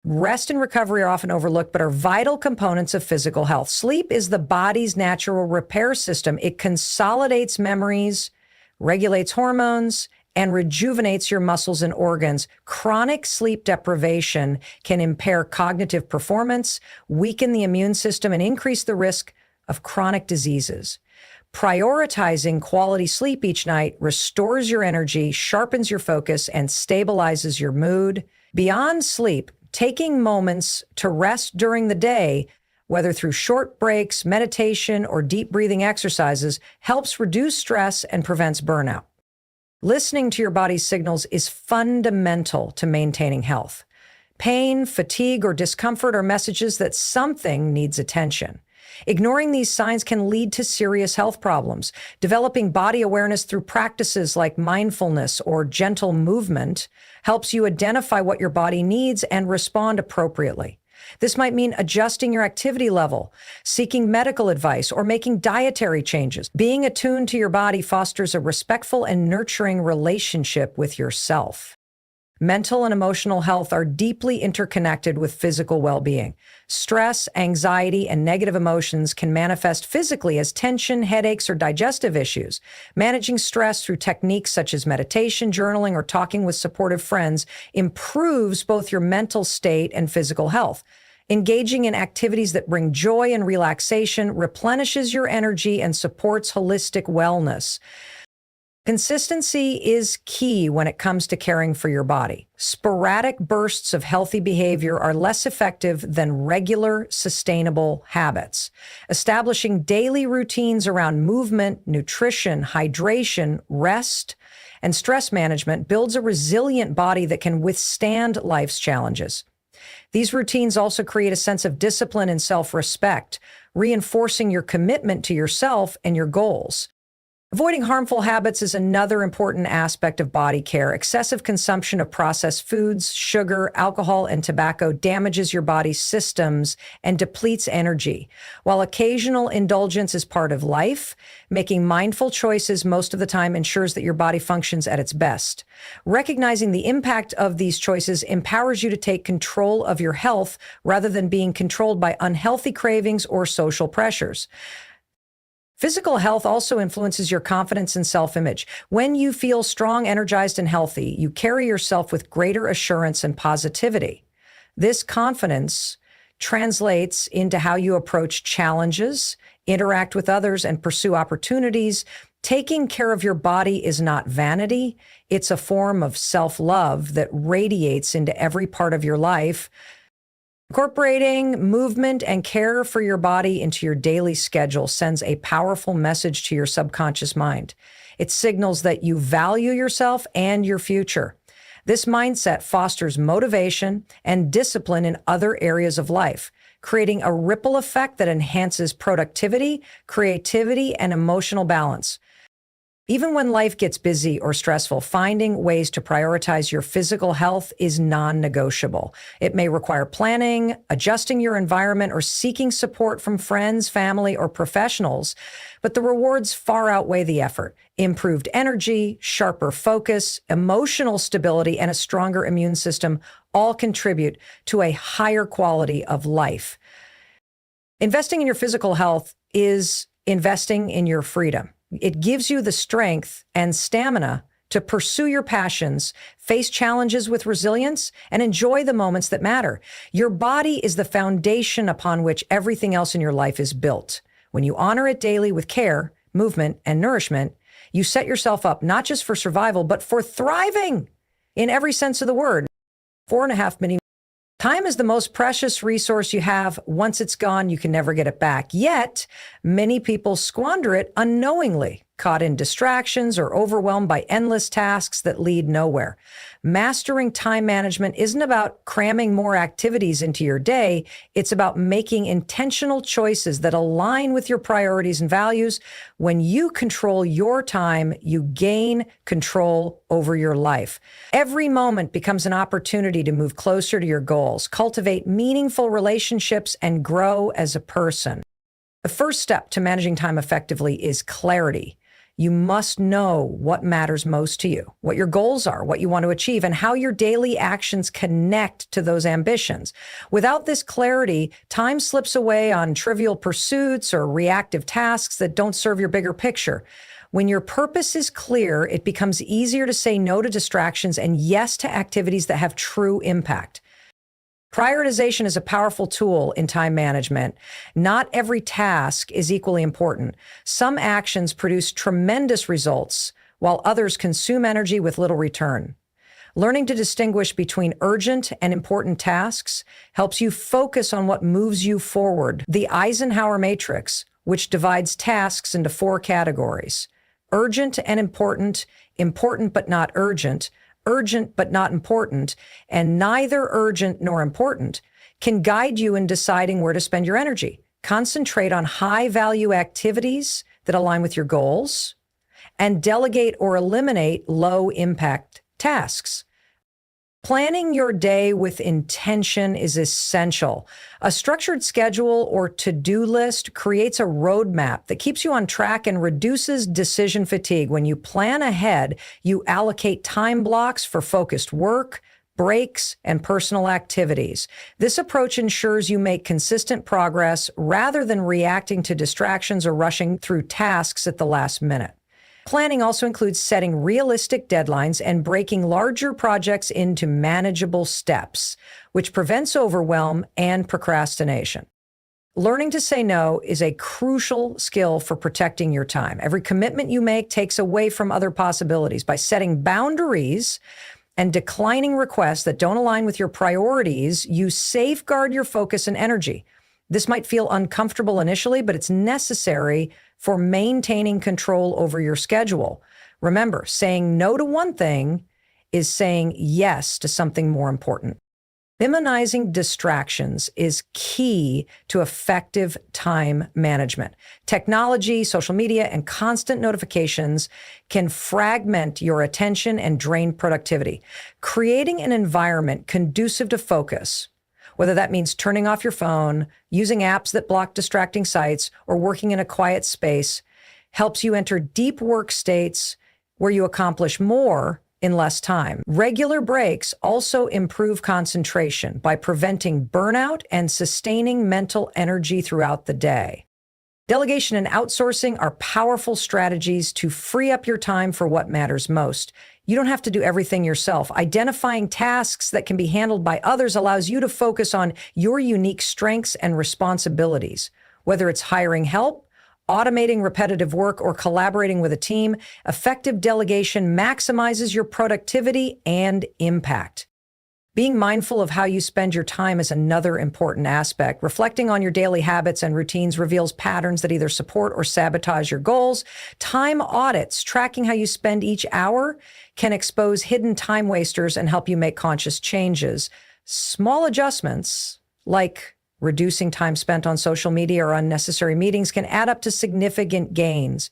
Rest and recovery are often overlooked, but are vital components of physical health. Sleep is the body's natural repair system. It consolidates memories, regulates hormones, and rejuvenates your muscles and organs. Chronic sleep deprivation can impair cognitive performance, weaken the immune system, and increase the risk of chronic diseases. Prioritizing quality sleep each night restores your energy, sharpens your focus, and stabilizes your mood. Beyond sleep, taking moments to rest during the day, whether through short breaks, meditation, or deep breathing exercises, helps reduce stress and prevents burnout. Listening to your body's signals is fundamental to maintaining health. Pain, fatigue, or discomfort are messages that something needs attention. Ignoring these signs can lead to serious health problems. Developing body awareness through practices like mindfulness or gentle movement helps you identify what your body needs and respond appropriately. This might mean adjusting your activity level, seeking medical advice, or making dietary changes. Being attuned to your body fosters a respectful and nurturing relationship with yourself. Mental and emotional health are deeply interconnected with physical well-being. Stress, anxiety, and negative emotions can manifest physically as tension, headaches, or digestive issues. Managing stress through techniques such as meditation, journaling, or talking with supportive friends improves both your mental state and physical health. Engaging in activities that bring joy and relaxation replenishes your energy and supports holistic wellness. Consistency is key when it comes to caring for your body. Sporadic bursts of healthy behavior are less effective than regular, sustainable habits. Establishing daily routines around movement, nutrition, hydration, rest, and stress management builds a resilient body that can withstand life's challenges. These routines also create a sense of discipline and self-respect, reinforcing your commitment to yourself and your goals. Avoiding harmful habits is another important aspect of body care. Excessive consumption of processed foods, sugar, alcohol, and tobacco damages your body's systems and depletes energy. While occasional indulgence is part of life, making mindful choices most of the time ensures that your body functions at its best. Recognizing the impact of these choices empowers you to take control of your health rather than being controlled by unhealthy cravings or social pressures. Physical health also influences your confidence and self-image. When you feel strong, energized, and healthy, you carry yourself with greater assurance and positivity. This confidence translates into how you approach challenges, interact with others, and pursue opportunities. Taking care of your body is not vanity. It's a form of self-love that radiates into every part of your life. Incorporating movement and care for your body into your daily schedule sends a powerful message to your subconscious mind. It signals that you value yourself and your future. This mindset fosters motivation and discipline in other areas of life, creating a ripple effect that enhances productivity, creativity, and emotional balance. Even when life gets busy or stressful, finding ways to prioritize your physical health is non-negotiable. It may require planning, adjusting your environment, or seeking support from friends, family, or professionals, but the rewards far outweigh the effort. Improved energy, sharper focus, emotional stability, and a stronger immune system all contribute to a higher quality of life. Investing in your physical health is investing in your freedom. It gives you the strength and stamina to pursue your passions, face challenges with resilience, and enjoy the moments that matter. Your body is the foundation upon which everything else in your life is built. When you honor it daily with care, movement, and nourishment, you set yourself up not just for survival, but for thriving in every sense of the word. 4.5 million. Time is the most precious resource you have. Once it's gone, you can never get it back. Yet, many people squander it unknowingly, caught in distractions or overwhelmed by endless tasks that lead nowhere. Mastering time management isn't about cramming more activities into your day. It's about making intentional choices that align with your priorities and values. When you control your time, you gain control over your life. Every moment becomes an opportunity to move closer to your goals, cultivate meaningful relationships, and grow as a person. The first step to managing time effectively is clarity. You must know what matters most to you, what your goals are, what you want to achieve, and how your daily actions connect to those ambitions. Without this clarity, time slips away on trivial pursuits or reactive tasks that don't serve your bigger picture. When your purpose is clear, it becomes easier to say no to distractions and yes to activities that have true impact. Prioritization is a powerful tool in time management. Not every task is equally important. Some actions produce tremendous results, while others consume energy with little return. Learning to distinguish between urgent and important tasks helps you focus on what moves you forward. The Eisenhower matrix, which divides tasks into 4 categories: urgent and important, important but not urgent, urgent but not important, and neither urgent nor important, can guide you in deciding where to spend your energy. Concentrate on high-value activities that align with your goals, and delegate or eliminate low-impact tasks. Planning your day with intention is essential. A structured schedule or to-do list creates a roadmap that keeps you on track and reduces decision fatigue. When you plan ahead, you allocate time blocks for focused work, breaks, and personal activities. This approach ensures you make consistent progress rather than reacting to distractions or rushing through tasks at the last minute. Planning also includes setting realistic deadlines and breaking larger projects into manageable steps, which prevents overwhelm and procrastination. Learning to say no is a crucial skill for protecting your time. Every commitment you make takes away from other possibilities. By setting boundaries and declining requests that don't align with your priorities, you safeguard your focus and energy. This might feel uncomfortable initially, but it's necessary for maintaining control over your schedule. Remember, saying no to one thing is saying yes to something more important. Minimizing distractions is key to effective time management. Technology, social media, and constant notifications can fragment your attention and drain productivity. Creating an environment conducive to focus, whether that means turning off your phone, using apps that block distracting sites, or working in a quiet space, helps you enter deep work states where you accomplish more in less time. Regular breaks also improve concentration by preventing burnout and sustaining mental energy throughout the day. Delegation and outsourcing are powerful strategies to free up your time for what matters most. You don't have to do everything yourself. Identifying tasks that can be handled by others allows you to focus on your unique strengths and responsibilities. Whether it's hiring help, automating repetitive work, or collaborating with a team, effective delegation maximizes your productivity and impact. Being mindful of how you spend your time is another important aspect. Reflecting on your daily habits and routines reveals patterns that either support or sabotage your goals. Time audits, tracking how you spend each hour, can expose hidden time wasters and help you make conscious changes. Small adjustments, like reducing time spent on social media or unnecessary meetings, can add up to significant gains.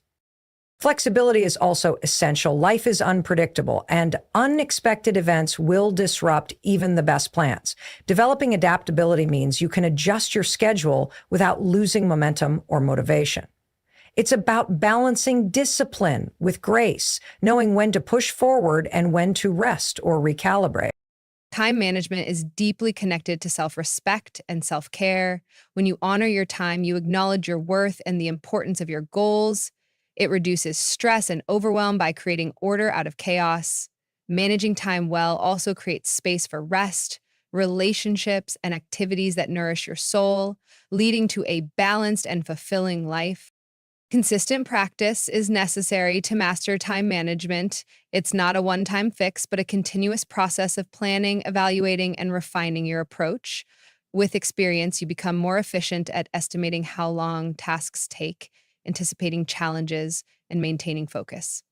Flexibility is also essential. Life is unpredictable, and unexpected events will disrupt even the best plans. Developing adaptability means you can adjust your schedule without losing momentum or motivation. It's about balancing discipline with grace, knowing when to push forward and when to rest or recalibrate. Time management is deeply connected to self-respect and self-care. When you honor your time, you acknowledge your worth and the importance of your goals. It reduces stress and overwhelm by creating order out of chaos. Managing time well also creates space for rest, relationships, and activities that nourish your soul, leading to a balanced and fulfilling life. Consistent practice is necessary to master time management. It's not a one-time fix, but a continuous process of planning, evaluating, and refining your approach. With experience, you become more efficient at estimating how long tasks take, anticipating challenges, and maintaining focus.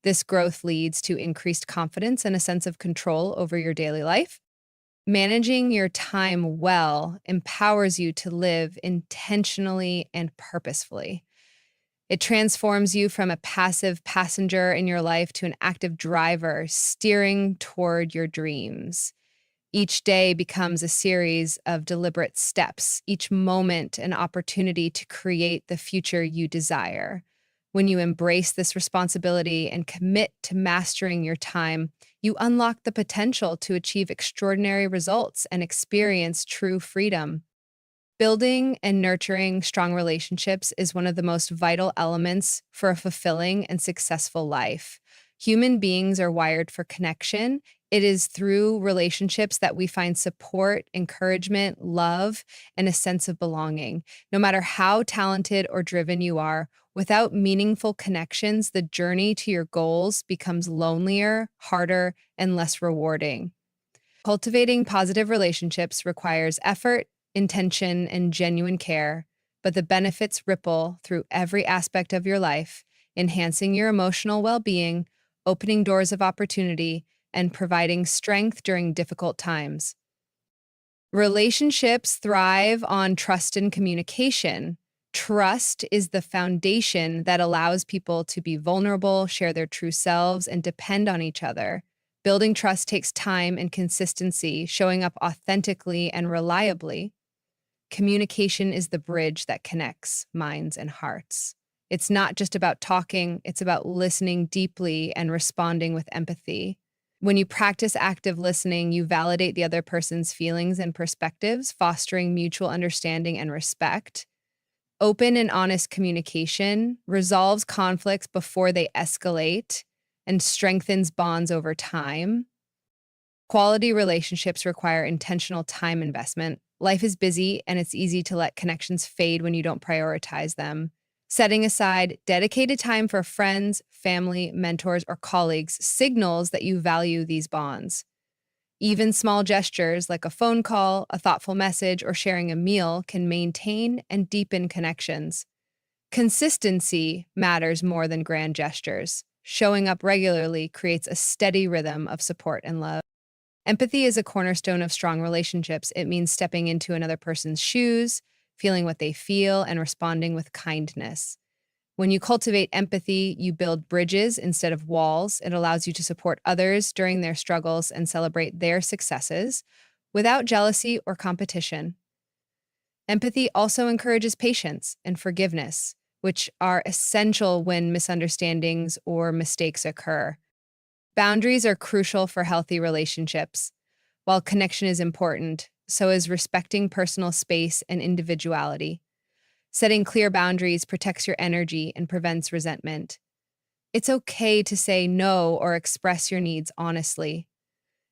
This growth leads to increased confidence and a sense of control over your daily life. Managing your time well empowers you to live intentionally and purposefully. It transforms you from a passive passenger in your life to an active driver steering toward your dreams. Each day becomes a series of deliberate steps, each moment an opportunity to create the future you desire. When you embrace this responsibility and commit to mastering your time, you unlock the potential to achieve extraordinary results and experience true freedom. Building and nurturing strong relationships is one of the most vital elements for a fulfilling and successful life. Human beings are wired for connection. It is through relationships that we find support, encouragement, love, and a sense of belonging. No matter how talented or driven you are, without meaningful connections, the journey to your goals becomes lonelier, harder, and less rewarding. Cultivating positive relationships requires effort, intention, and genuine care, but the benefits ripple through every aspect of your life, enhancing your emotional well-being, opening doors of opportunity, and providing strength during difficult times. Relationships thrive on trust and communication. Trust is the foundation that allows people to be vulnerable, share their true selves, and depend on each other. Building trust takes time and consistency, showing up authentically and reliably. Communication is the bridge that connects minds and hearts. It's not just about talking, it's about listening deeply and responding with empathy. When you practice active listening, you validate the other person's feelings and perspectives, fostering mutual understanding and respect. Open and honest communication resolves conflicts before they escalate and strengthens bonds over time. Quality relationships require intentional time investment. Life is busy, and it's easy to let connections fade when you don't prioritize them. Setting aside dedicated time for friends, family, mentors, or colleagues signals that you value these bonds. Even small gestures like a phone call, a thoughtful message, or sharing a meal can maintain and deepen connections. Consistency matters more than grand gestures. Showing up regularly creates a steady rhythm of support and love. Empathy is a cornerstone of strong relationships. It means stepping into another person's shoes, feeling what they feel, and responding with kindness. When you cultivate empathy, you build bridges instead of walls. It allows you to support others during their struggles and celebrate their successes without jealousy or competition. Empathy also encourages patience and forgiveness, which are essential when misunderstandings or mistakes occur. Boundaries are crucial for healthy relationships. While connection is important, so is respecting personal space and individuality. Setting clear boundaries protects your energy and prevents resentment. It's okay to say no or express your needs honestly.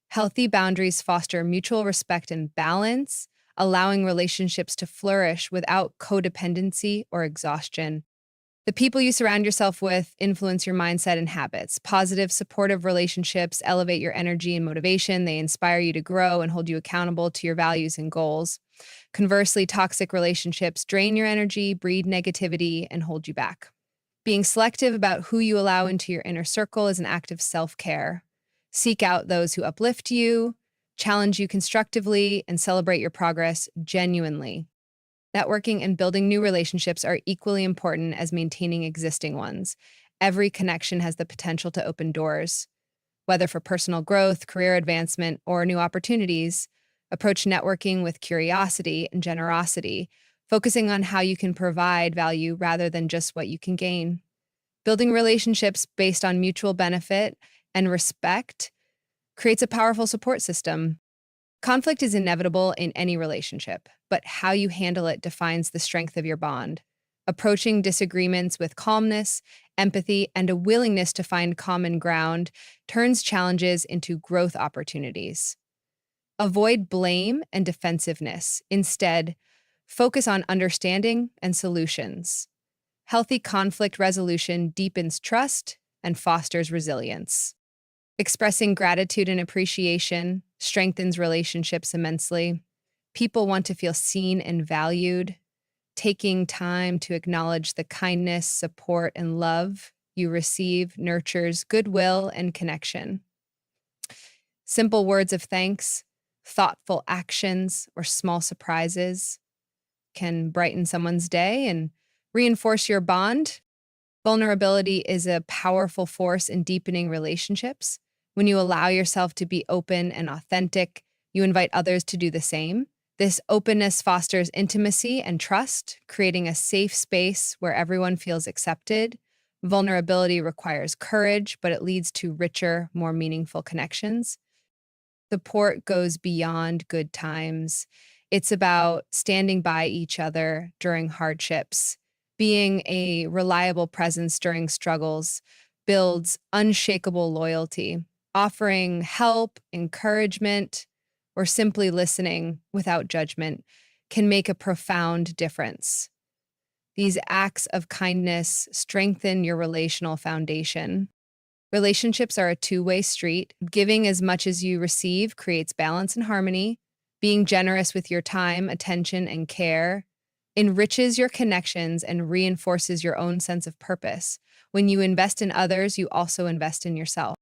Healthy boundaries foster mutual respect and balance, allowing relationships to flourish without codependency or exhaustion. The people you surround yourself with influence your mindset and habits. Positive, supportive relationships elevate your energy and motivation. They inspire you to grow and hold you accountable to your values and goals. Conversely, toxic relationships drain your energy, breed negativity, and hold you back. Being selective about who you allow into your inner circle is an act of self-care. Seek out those who uplift you, challenge you constructively, and celebrate your progress genuinely. Networking and building new relationships are equally important as maintaining existing ones. Every connection has the potential to open doors. Whether for personal growth, career advancement, or new opportunities, approach networking with curiosity and generosity, focusing on how you can provide value rather than just what you can gain. Building relationships based on mutual benefit and respect creates a powerful support system. Conflict is inevitable in any relationship, but how you handle it defines the strength of your bond. Approaching disagreements with calmness, empathy, and a willingness to find common ground turns challenges into growth opportunities. Avoid blame and defensiveness. Instead, focus on understanding and solutions. Healthy conflict resolution deepens trust and fosters resilience. Expressing gratitude and appreciation strengthens relationships immensely. People want to feel seen and valued. Taking time to acknowledge the kindness, support, and love you receive nurtures goodwill and connection. Simple words of thanks, thoughtful actions, or small surprises can brighten someone's day and reinforce your bond. Vulnerability is a powerful force in deepening relationships. When you allow yourself to be open and authentic, you invite others to do the same. This openness fosters intimacy and trust, creating a safe space where everyone feels accepted. Vulnerability requires courage, but it leads to richer, more meaningful connections. Support goes beyond good times. It's about standing by each other during hardships. Being a reliable presence during struggles builds unshakable loyalty. Offering help, encouragement, or simply listening without judgment can make a profound difference. These acts of kindness strengthen your relational foundation. Relationships are a two-way street. Giving as much as you receive creates balance and harmony. Being generous with your time, attention, and care enriches your connections and reinforces your own sense of purpose. When you invest in others, you also invest in yourself.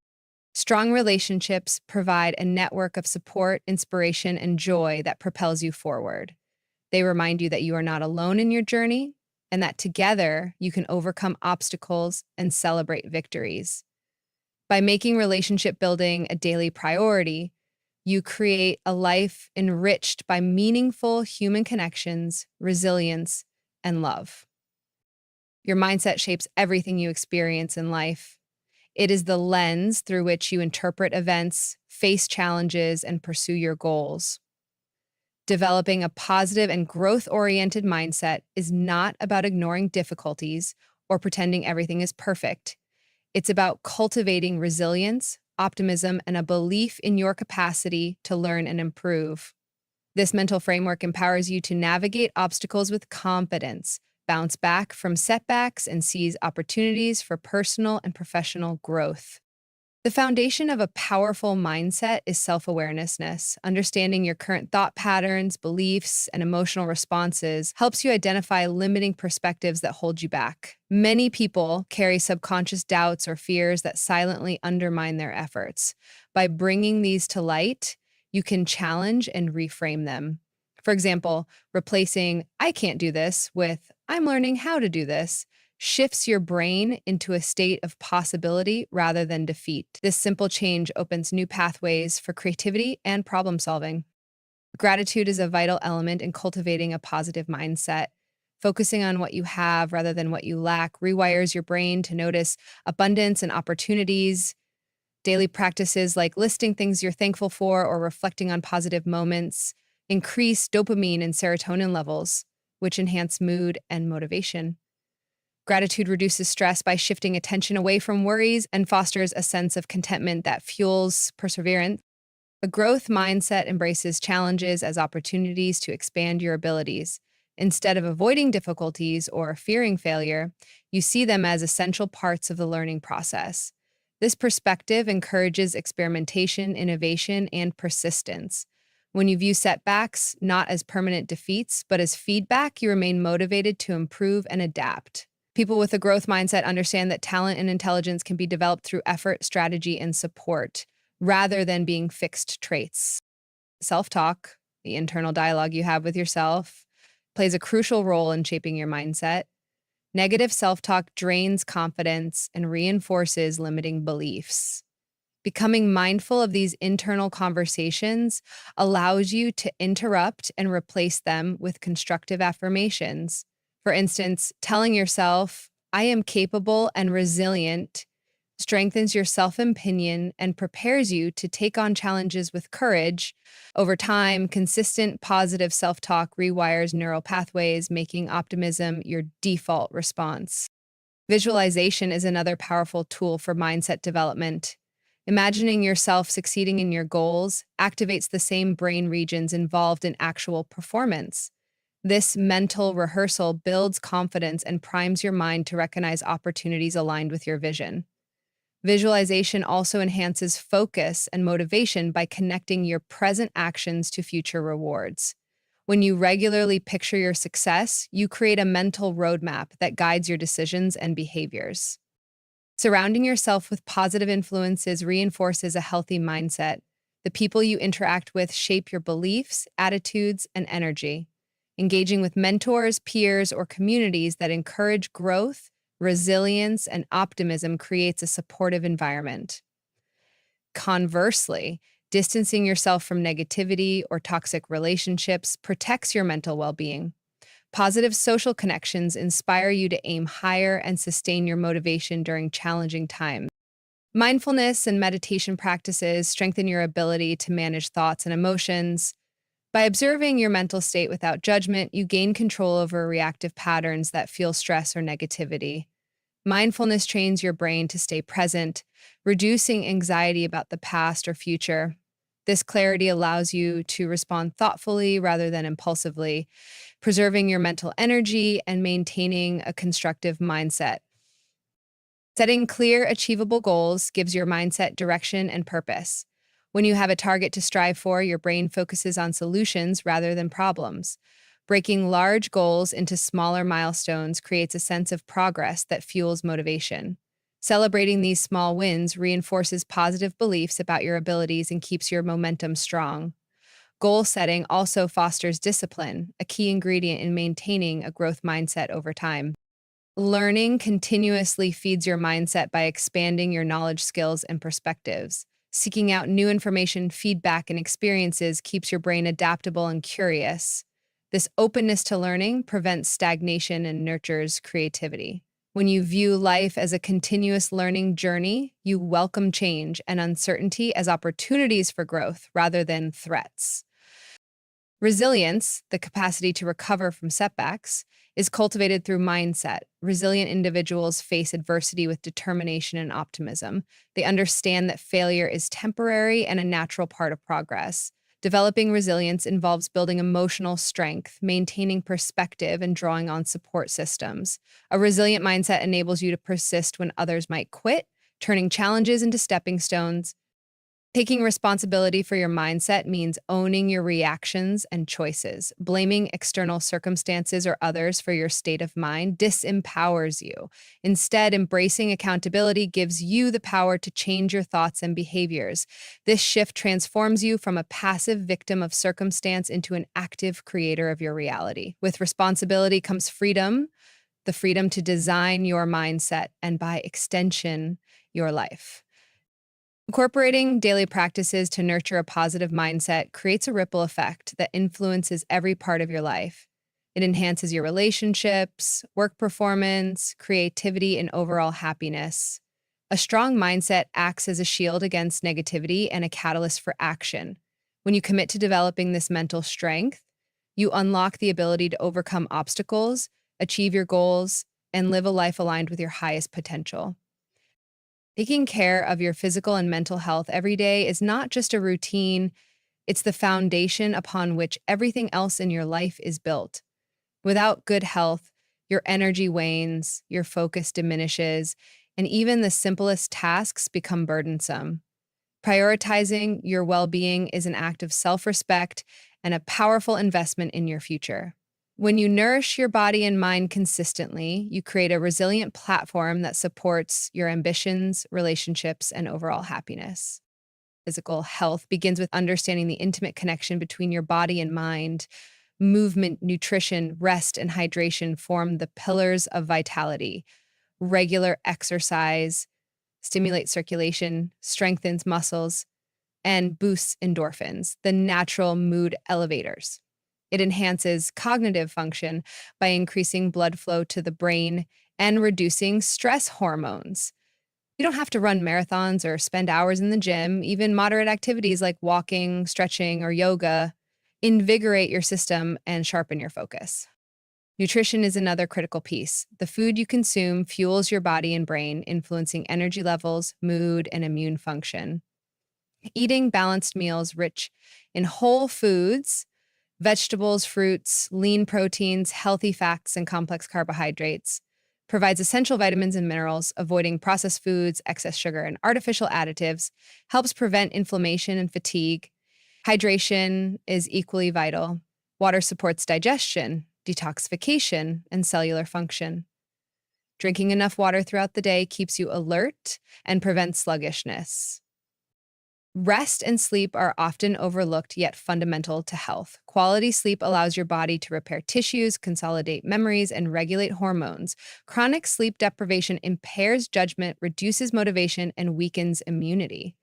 Strong relationships provide a network of support, inspiration, and joy that propels you forward. They remind you that you are not alone in your journey and that together you can overcome obstacles and celebrate victories. By making relationship building a daily priority, you create a life enriched by meaningful human connections, resilience, and love. Your mindset shapes everything you experience in life. It is the lens through which you interpret events, face challenges, and pursue your goals. Developing a positive and growth-oriented mindset is not about ignoring difficulties or pretending everything is perfect. It's about cultivating resilience, optimism, and a belief in your capacity to learn and improve. This mental framework empowers you to navigate obstacles with confidence, bounce back from setbacks, and seize opportunities for personal and professional growth. The foundation of a powerful mindset is self-awareness. Understanding your current thought patterns, beliefs, and emotional responses helps you identify limiting perspectives that hold you back. Many people carry subconscious doubts or fears that silently undermine their efforts. By bringing these to light, you can challenge and reframe them. For example, replacing "I can't do this" with "I'm learning how to do this" shifts your brain into a state of possibility rather than defeat. This simple change opens new pathways for creativity and problem solving. Gratitude is a vital element in cultivating a positive mindset. Focusing on what you have rather than what you lack rewires your brain to notice abundance and opportunities. Daily practices like listing things you're thankful for or reflecting on positive moments increase dopamine and serotonin levels, which enhance mood and motivation. Gratitude reduces stress by shifting attention away from worries and fosters a sense of contentment that fuels perseverance. A growth mindset embraces challenges as opportunities to expand your abilities. Instead of avoiding difficulties or fearing failure, you see them as essential parts of the learning process. This perspective encourages experimentation, innovation, and persistence. When you view setbacks not as permanent defeats, but as feedback, you remain motivated to improve and adapt. People with a growth mindset understand that talent and intelligence can be developed through effort, strategy, and support, rather than being fixed traits. Self-talk, the internal dialogue you have with yourself, plays a crucial role in shaping your mindset. Negative self-talk drains confidence and reinforces limiting beliefs. Becoming mindful of these internal conversations allows you to interrupt and replace them with constructive affirmations. For instance, telling yourself, I am capable and resilient, strengthens your self opinion and prepares you to take on challenges with courage. Over time, consistent positive self talk rewires neural pathways, making optimism your default response. Visualization is another powerful tool for mindset development. Imagining yourself succeeding in your goals activates the same brain regions involved in actual performance. This mental rehearsal builds confidence and primes your mind to recognize opportunities aligned with your vision. Visualization also enhances focus and motivation by connecting your present actions to future rewards. When you regularly picture your success, you create a mental roadmap that guides your decisions and behaviors. Surrounding yourself with positive influences reinforces a healthy mindset. The people you interact with shape your beliefs, attitudes, and energy. Engaging with mentors, peers, or communities that encourage growth, resilience, and optimism creates a supportive environment. Conversely, distancing yourself from negativity or toxic relationships protects your mental well being. Positive social connections inspire you to aim higher and sustain your motivation during challenging times. Mindfulness and meditation practices strengthen your ability to manage thoughts and emotions. By observing your mental state without judgment, you gain control over reactive patterns that fuel stress or negativity. Mindfulness trains your brain to stay present, reducing anxiety about the past or future. This clarity allows you to respond thoughtfully rather than impulsively, preserving your mental energy and maintaining a constructive mindset. Setting clear, achievable goals gives your mindset direction and purpose. When you have a target to strive for, your brain focuses on solutions rather than problems. Breaking large goals into smaller milestones creates a sense of progress that fuels motivation. Celebrating these small wins reinforces positive beliefs about your abilities and keeps your momentum strong. Goal setting also fosters discipline, a key ingredient in maintaining a growth mindset over time. Learning continuously feeds your mindset by expanding your knowledge, skills, and perspectives. Seeking out new information, feedback, and experiences keeps your brain adaptable and curious. This openness to learning prevents stagnation and nurtures creativity. When you view life as a continuous learning journey, you welcome change and uncertainty as opportunities for growth rather than threats. Resilience, the capacity to recover from setbacks, is cultivated through mindset. Resilient individuals face adversity with determination and optimism. They understand that failure is temporary and a natural part of progress. Developing resilience involves building emotional strength, maintaining perspective, and drawing on support systems. A resilient mindset enables you to persist when others might quit, turning challenges into stepping stones. Taking responsibility for your mindset means owning your reactions and choices. Blaming external circumstances or others for your state of mind disempowers you. Instead, embracing accountability gives you the power to change your thoughts and behaviors. This shift transforms you from a passive victim of circumstance into an active creator of your reality. With responsibility comes freedom, the freedom to design your mindset and, by extension, your life. Incorporating daily practices to nurture a positive mindset creates a ripple effect that influences every part of your life. It enhances your relationships, work performance, creativity, and overall happiness. A strong mindset acts as a shield against negativity and a catalyst for action. When you commit to developing this mental strength, you unlock the ability to overcome obstacles, achieve your goals, and live a life aligned with your highest potential. Taking care of your physical and mental health every day is not just a routine, it's the foundation upon which everything else in your life is built. Without good health, your energy wanes, your focus diminishes, and even the simplest tasks become burdensome. Prioritizing your well being is an act of self respect and a powerful investment in your future. When you nourish your body and mind consistently, you create a resilient platform that supports your ambitions, relationships, and overall happiness. Physical health begins with understanding the intimate connection between your body and mind. Movement, nutrition, rest, and hydration form the pillars of vitality. Regular exercise stimulates circulation, strengthens muscles, and boosts endorphins, the natural mood elevators. It enhances cognitive function by increasing blood flow to the brain and reducing stress hormones. You don't have to run marathons or spend hours in the gym. Even moderate activities like walking, stretching, or yoga invigorate your system and sharpen your focus. Nutrition is another critical piece. The food you consume fuels your body and brain, influencing energy levels, mood, and immune function. Eating balanced meals rich in whole foods, vegetables, fruits, lean proteins, healthy fats, and complex carbohydrates provides essential vitamins and minerals. Avoiding processed foods, excess sugar, and artificial additives helps prevent inflammation and fatigue. Hydration is equally vital. Water supports digestion, detoxification, and cellular function. Drinking enough water throughout the day keeps you alert and prevents sluggishness. Rest and sleep are often overlooked yet fundamental to health. Quality sleep allows your body to repair tissues, consolidate memories, and regulate hormones. Chronic sleep deprivation impairs judgment, reduces motivation, and weakens immunity.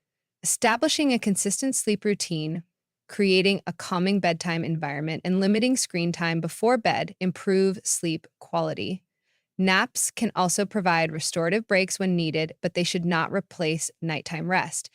Establishing a consistent sleep routine, creating a calming bedtime environment, and limiting screen time before bed improve sleep quality. Naps can also provide restorative breaks when needed, but they should not replace nighttime rest.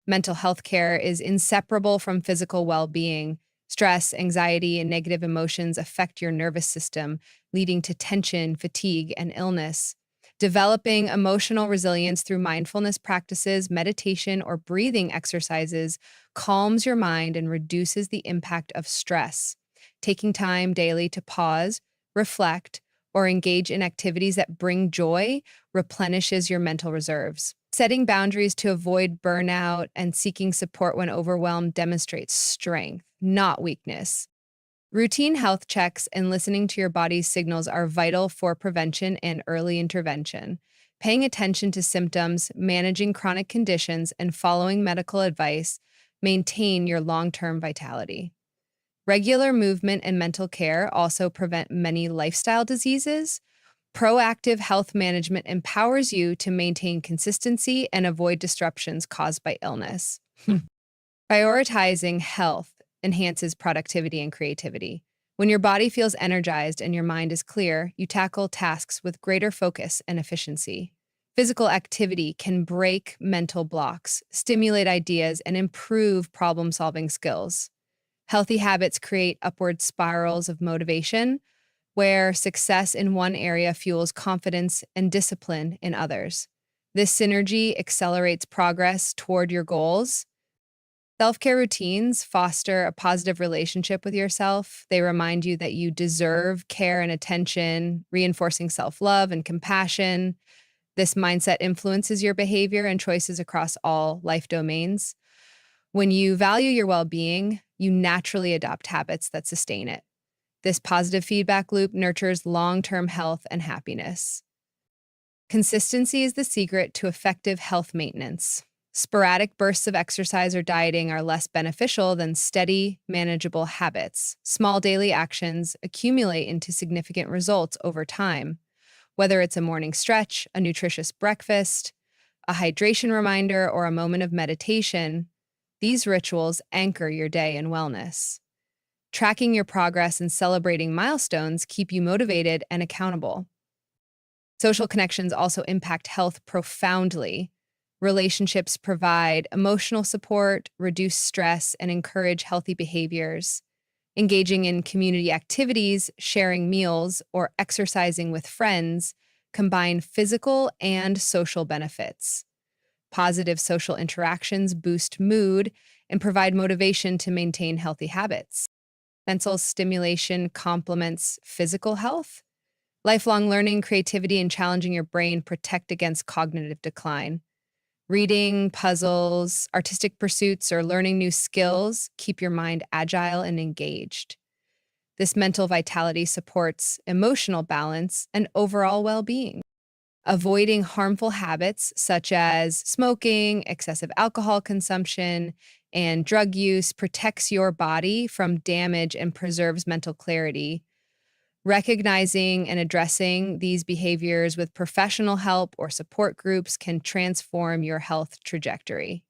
Mental health care is inseparable from physical well being. Stress, anxiety, and negative emotions affect your nervous system, leading to tension, fatigue, and illness. Developing emotional resilience through mindfulness practices, meditation, or breathing exercises calms your mind and reduces the impact of stress. Taking time daily to pause, reflect, or engage in activities that bring joy replenishes your mental reserves. Setting boundaries to avoid burnout and seeking support when overwhelmed demonstrates strength, not weakness. Routine health checks and listening to your body's signals are vital for prevention and early intervention. Paying attention to symptoms, managing chronic conditions, and following medical advice maintain your long-term vitality. Regular movement and mental care also prevent many lifestyle diseases. Proactive health management empowers you to maintain consistency and avoid disruptions caused by illness. Prioritizing health enhances productivity and creativity. When your body feels energized and your mind is clear, you tackle tasks with greater focus and efficiency. Physical activity can break mental blocks, stimulate ideas, and improve problem-solving skills. Healthy habits create upward spirals of motivation, where success in one area fuels confidence and discipline in others. This synergy accelerates progress toward your goals. Self-care routines foster a positive relationship with yourself. They remind you that you deserve care and attention, reinforcing self-love and compassion. This mindset influences your behavior and choices across all life domains. When you value your well-being, you naturally adopt habits that sustain it. This positive feedback loop nurtures long-term health and happiness. Consistency is the secret to effective health maintenance. Sporadic bursts of exercise or dieting are less beneficial than steady, manageable habits. Small daily actions accumulate into significant results over time. Whether it's a morning stretch, a nutritious breakfast, a hydration reminder, or a moment of meditation, these rituals anchor your day in wellness. Tracking your progress and celebrating milestones keep you motivated and accountable. Social connections also impact health profoundly. Relationships provide emotional support, reduce stress, and encourage healthy behaviors. Engaging in community activities, sharing meals, or exercising with friends combine physical and social benefits. Positive social interactions boost mood and provide motivation to maintain healthy habits. Mental stimulation complements physical health. Lifelong learning, creativity, and challenging your brain protect against cognitive decline. Reading, puzzles, artistic pursuits, or learning new skills keep your mind agile and engaged. This mental vitality supports emotional balance and overall well-being. Avoiding harmful habits such as smoking, excessive alcohol consumption, and drug use protects your body from damage and preserves mental clarity. Recognizing and addressing these behaviors with professional help or support groups can transform your health trajectory.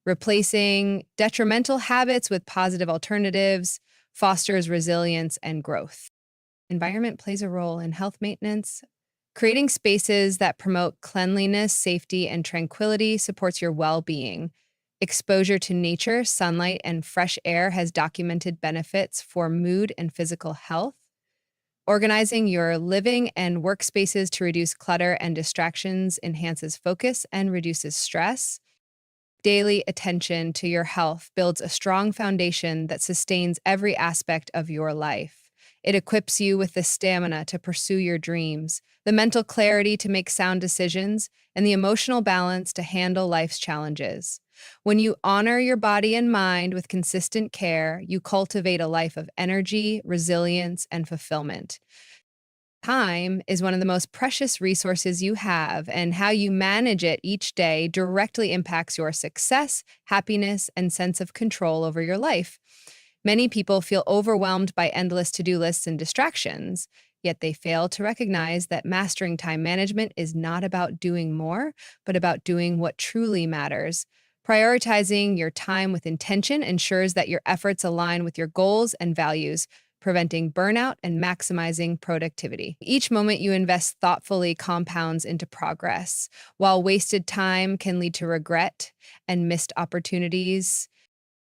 Replacing detrimental habits with positive alternatives fosters resilience and growth. Environment plays a role in health maintenance. Creating spaces that promote cleanliness, safety, and tranquility supports your well being. Exposure to nature, sunlight, and fresh air has documented benefits for mood and physical health. Organizing your living and workspaces to reduce clutter and distractions enhances focus and reduces stress. Daily attention to your health builds a strong foundation that sustains every aspect of your life. It equips you with the stamina to pursue your dreams, the mental clarity to make sound decisions, and the emotional balance to handle life's challenges. When you honor your body and mind with consistent care, you cultivate a life of energy, resilience, and fulfillment. Time is one of the most precious resources you have, and how you manage it each day directly impacts your success, happiness, and sense of control over your life. Many people feel overwhelmed by endless to do lists and distractions, yet they fail to recognize that mastering time management is not about doing more, but about doing what truly matters. Prioritizing your time with intention ensures that your efforts align with your goals and values, preventing burnout and maximizing productivity. Each moment you invest thoughtfully compounds into progress, while wasted time can lead to regret and missed opportunities.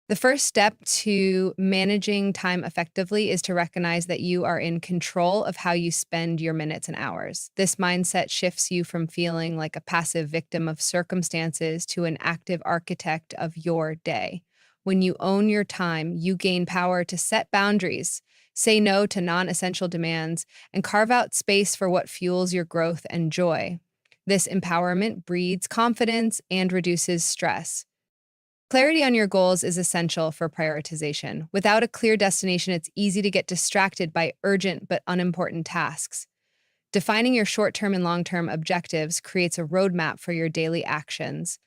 The first step to managing time effectively is to recognize that you are in control of how you spend your minutes and hours. This mindset shifts you from feeling like a passive victim of circumstances to an active architect of your day. When you own your time, you gain power to set boundaries, say no to non essential demands, and carve out space for what fuels your growth and joy. This empowerment breeds confidence and reduces stress. Clarity on your goals is essential for prioritization. Without a clear destination, it's easy to get distracted by urgent but unimportant tasks. Defining your short term and long term objectives creates a roadmap for your daily actions.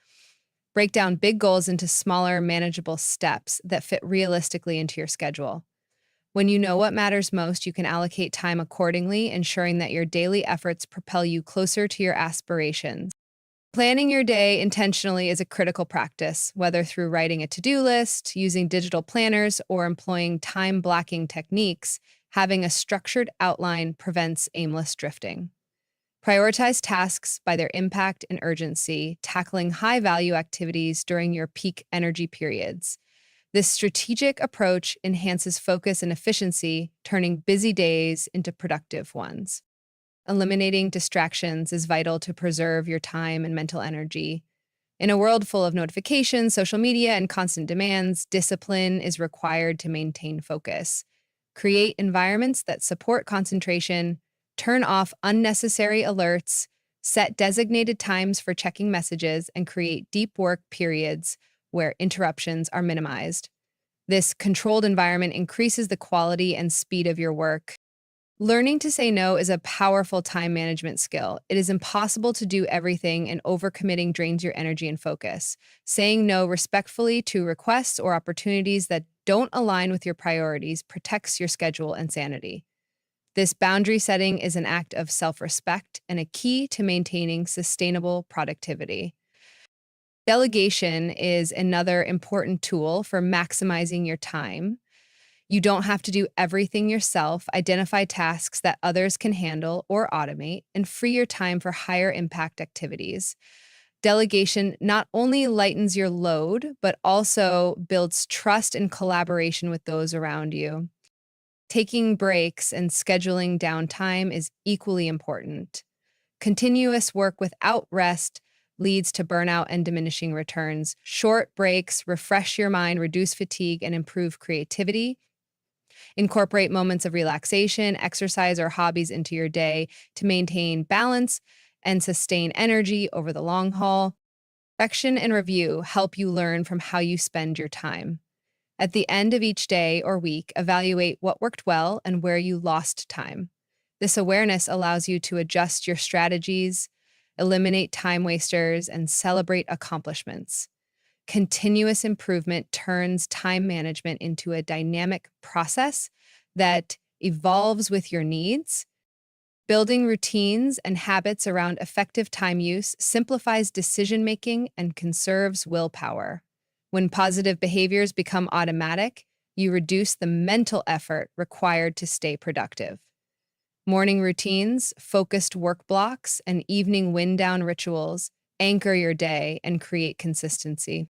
Break down big goals into smaller, manageable steps that fit realistically into your schedule. When you know what matters most, you can allocate time accordingly, ensuring that your daily efforts propel you closer to your aspirations. Planning your day intentionally is a critical practice, whether through writing a to-do list, using digital planners, or employing time blocking techniques. Having a structured outline prevents aimless drifting. Prioritize tasks by their impact and urgency, tackling high-value activities during your peak energy periods. This strategic approach enhances focus and efficiency, turning busy days into productive ones. Eliminating distractions is vital to preserve your time and mental energy. In a world full of notifications, social media, and constant demands, discipline is required to maintain focus. Create environments that support concentration, turn off unnecessary alerts, set designated times for checking messages, and create deep work periods where interruptions are minimized. This controlled environment increases the quality and speed of your work. Learning to say no is a powerful time management skill. It is impossible to do everything, and overcommitting drains your energy and focus. Saying no respectfully to requests or opportunities that don't align with your priorities protects your schedule and sanity. This boundary setting is an act of self-respect and a key to maintaining sustainable productivity. Delegation is another important tool for maximizing your time. You don't have to do everything yourself. Identify tasks that others can handle or automate, and free your time for higher impact activities. Delegation not only lightens your load, but also builds trust and collaboration with those around you. Taking breaks and scheduling downtime is equally important. Continuous work without rest leads to burnout and diminishing returns. Short breaks refresh your mind, reduce fatigue, and improve creativity. Incorporate moments of relaxation, exercise, or hobbies into your day to maintain balance and sustain energy over the long haul. Reflection and review help you learn from how you spend your time. At the end of each day or week, evaluate what worked well and where you lost time. This awareness allows you to adjust your strategies, eliminate time wasters, and celebrate accomplishments. Continuous improvement turns time management into a dynamic process that evolves with your needs. Building routines and habits around effective time use simplifies decision making and conserves willpower. When positive behaviors become automatic, you reduce the mental effort required to stay productive. Morning routines, focused work blocks, and evening wind down rituals anchor your day and create consistency.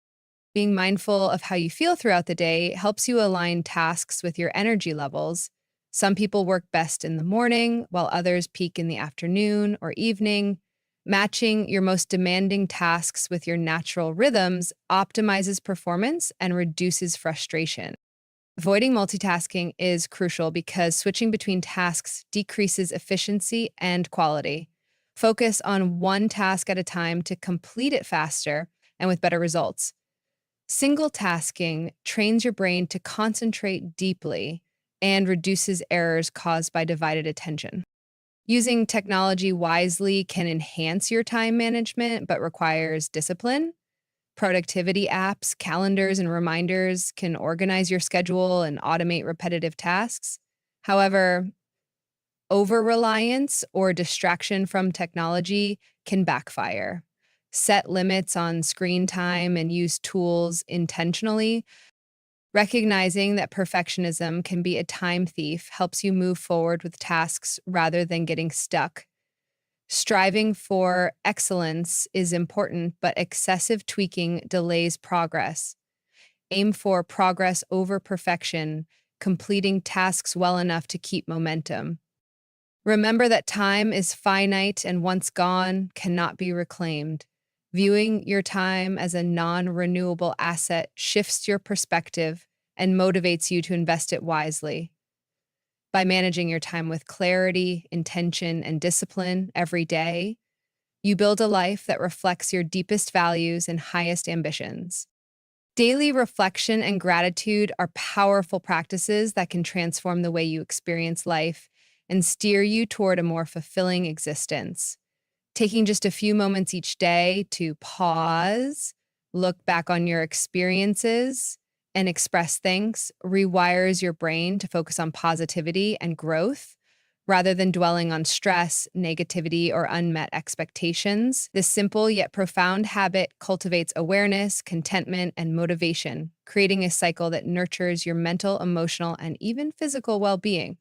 Being mindful of how you feel throughout the day helps you align tasks with your energy levels. Some people work best in the morning, while others peak in the afternoon or evening. Matching your most demanding tasks with your natural rhythms optimizes performance and reduces frustration. Avoiding multitasking is crucial because switching between tasks decreases efficiency and quality. Focus on one task at a time to complete it faster and with better results. Single tasking trains your brain to concentrate deeply and reduces errors caused by divided attention. Using technology wisely can enhance your time management, but requires discipline. Productivity apps, calendars, and reminders can organize your schedule and automate repetitive tasks. However, over reliance or distraction from technology can backfire. Set limits on screen time and use tools intentionally. Recognizing that perfectionism can be a time thief helps you move forward with tasks rather than getting stuck. Striving for excellence is important, but excessive tweaking delays progress. Aim for progress over perfection, completing tasks well enough to keep momentum. Remember that time is finite and once gone, cannot be reclaimed. Viewing your time as a non renewable asset shifts your perspective and motivates you to invest it wisely. By managing your time with clarity, intention, and discipline every day, you build a life that reflects your deepest values and highest ambitions. Daily reflection and gratitude are powerful practices that can transform the way you experience life and steer you toward a more fulfilling existence. Taking just a few moments each day to pause, look back on your experiences, and express thanks rewires your brain to focus on positivity and growth rather than dwelling on stress, negativity, or unmet expectations. This simple yet profound habit cultivates awareness, contentment, and motivation, creating a cycle that nurtures your mental, emotional, and even physical well-being.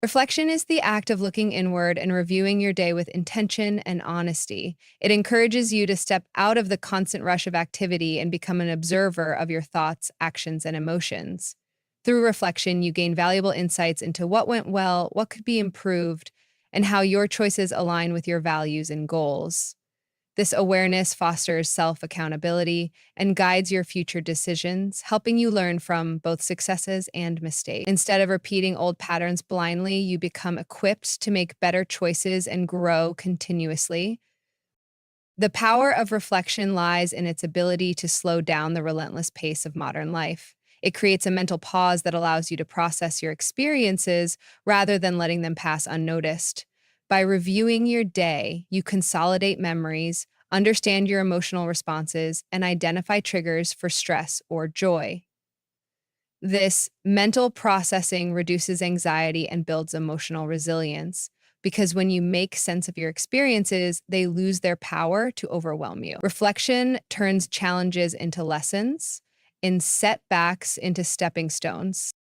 Reflection is the act of looking inward and reviewing your day with intention and honesty. It encourages you to step out of the constant rush of activity and become an observer of your thoughts, actions, and emotions. Through reflection, you gain valuable insights into what went well, what could be improved, and how your choices align with your values and goals. This awareness fosters self-accountability and guides your future decisions, helping you learn from both successes and mistakes. Instead of repeating old patterns blindly, you become equipped to make better choices and grow continuously. The power of reflection lies in its ability to slow down the relentless pace of modern life. It creates a mental pause that allows you to process your experiences rather than letting them pass unnoticed. By reviewing your day, you consolidate memories, understand your emotional responses, and identify triggers for stress or joy. This mental processing reduces anxiety and builds emotional resilience because when you make sense of your experiences, they lose their power to overwhelm you. Reflection turns challenges into lessons and setbacks into stepping stones.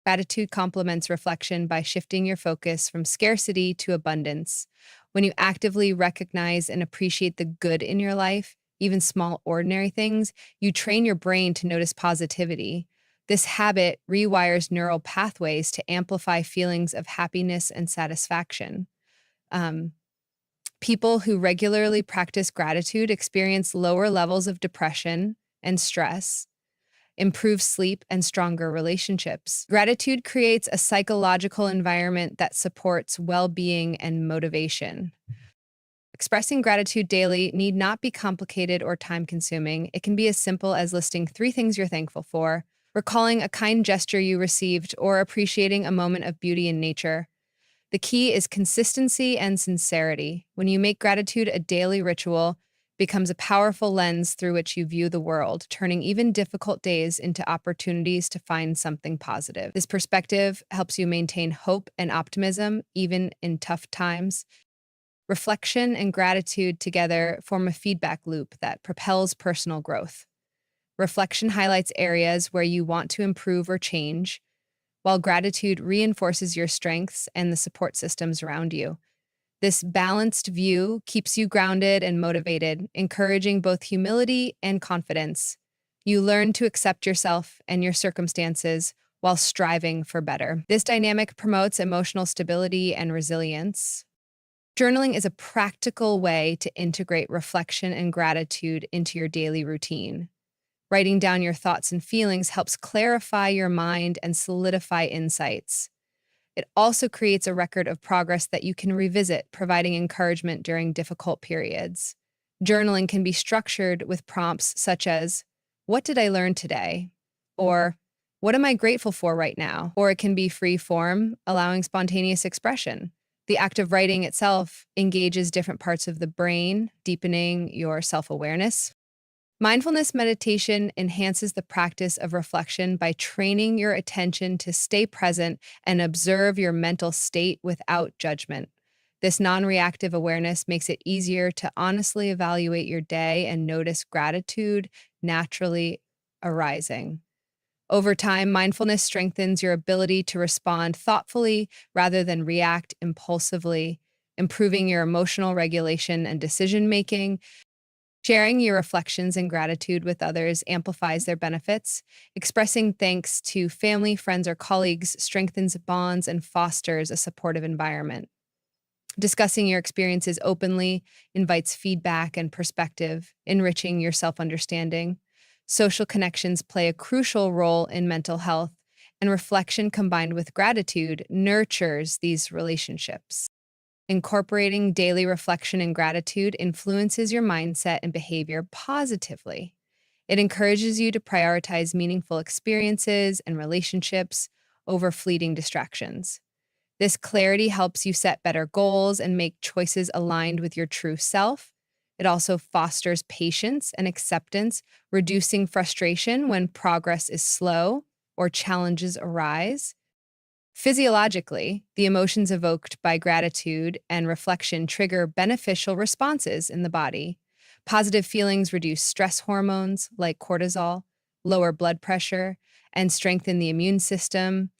Gratitude complements reflection by shifting your focus from scarcity to abundance. When you actively recognize and appreciate the good in your life, even small, ordinary things, you train your brain to notice positivity. This habit rewires neural pathways to amplify feelings of happiness and satisfaction. Um, People who regularly practice gratitude experience lower levels of depression and stress, improve sleep, and stronger relationships. Gratitude creates a psychological environment that supports well-being and motivation. Expressing gratitude daily need not be complicated or time-consuming. It can be as simple as listing 3 things you're thankful for, recalling a kind gesture you received, or appreciating a moment of beauty in nature. The key is consistency and sincerity. When you make gratitude a daily ritual, it becomes a powerful lens through which you view the world, turning even difficult days into opportunities to find something positive. This perspective helps you maintain hope and optimism even in tough times. Reflection and gratitude together form a feedback loop that propels personal growth. Reflection highlights areas where you want to improve or change, while gratitude reinforces your strengths and the support systems around you. This balanced view keeps you grounded and motivated, encouraging both humility and confidence. You learn to accept yourself and your circumstances while striving for better. This dynamic promotes emotional stability and resilience. Journaling is a practical way to integrate reflection and gratitude into your daily routine. Writing down your thoughts and feelings helps clarify your mind and solidify insights. It also creates a record of progress that you can revisit, providing encouragement during difficult periods. Journaling can be structured with prompts such as, "What did I learn today?" Or, "What am I grateful for right now?" Or it can be free form, allowing spontaneous expression. The act of writing itself engages different parts of the brain, deepening your self awareness. Mindfulness meditation enhances the practice of reflection by training your attention to stay present and observe your mental state without judgment. This non reactive awareness makes it easier to honestly evaluate your day and notice gratitude naturally arising. Over time, mindfulness strengthens your ability to respond thoughtfully rather than react impulsively, improving your emotional regulation and decision making. Sharing your reflections and gratitude with others amplifies their benefits. Expressing thanks to family, friends, or colleagues strengthens bonds and fosters a supportive environment. Discussing your experiences openly invites feedback and perspective, enriching your self understanding. Social connections play a crucial role in mental health, and reflection combined with gratitude nurtures these relationships. Incorporating daily reflection and gratitude influences your mindset and behavior positively. It encourages you to prioritize meaningful experiences and relationships over fleeting distractions. This clarity helps you set better goals and make choices aligned with your true self. It also fosters patience and acceptance, reducing frustration when progress is slow or challenges arise. Physiologically, the emotions evoked by gratitude and reflection trigger beneficial responses in the body. Positive feelings reduce stress hormones like cortisol, lower blood pressure, and strengthen the immune system.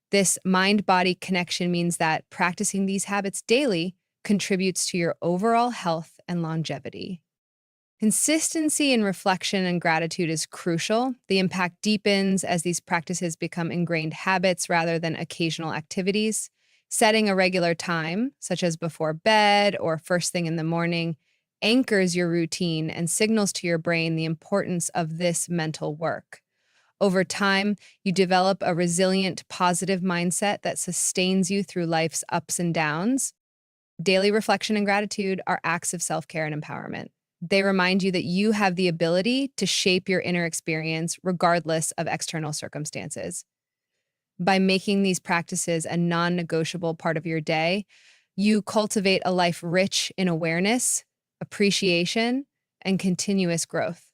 This mind body connection means that practicing these habits daily contributes to your overall health and longevity. Consistency in reflection and gratitude is crucial. The impact deepens as these practices become ingrained habits rather than occasional activities. Setting a regular time, such as before bed or first thing in the morning, anchors your routine and signals to your brain the importance of this mental work. Over time, you develop a resilient, positive mindset that sustains you through life's ups and downs. Daily reflection and gratitude are acts of self care and empowerment. They remind you that you have the ability to shape your inner experience regardless of external circumstances. By making these practices a non negotiable part of your day, you cultivate a life rich in awareness, appreciation, and continuous growth.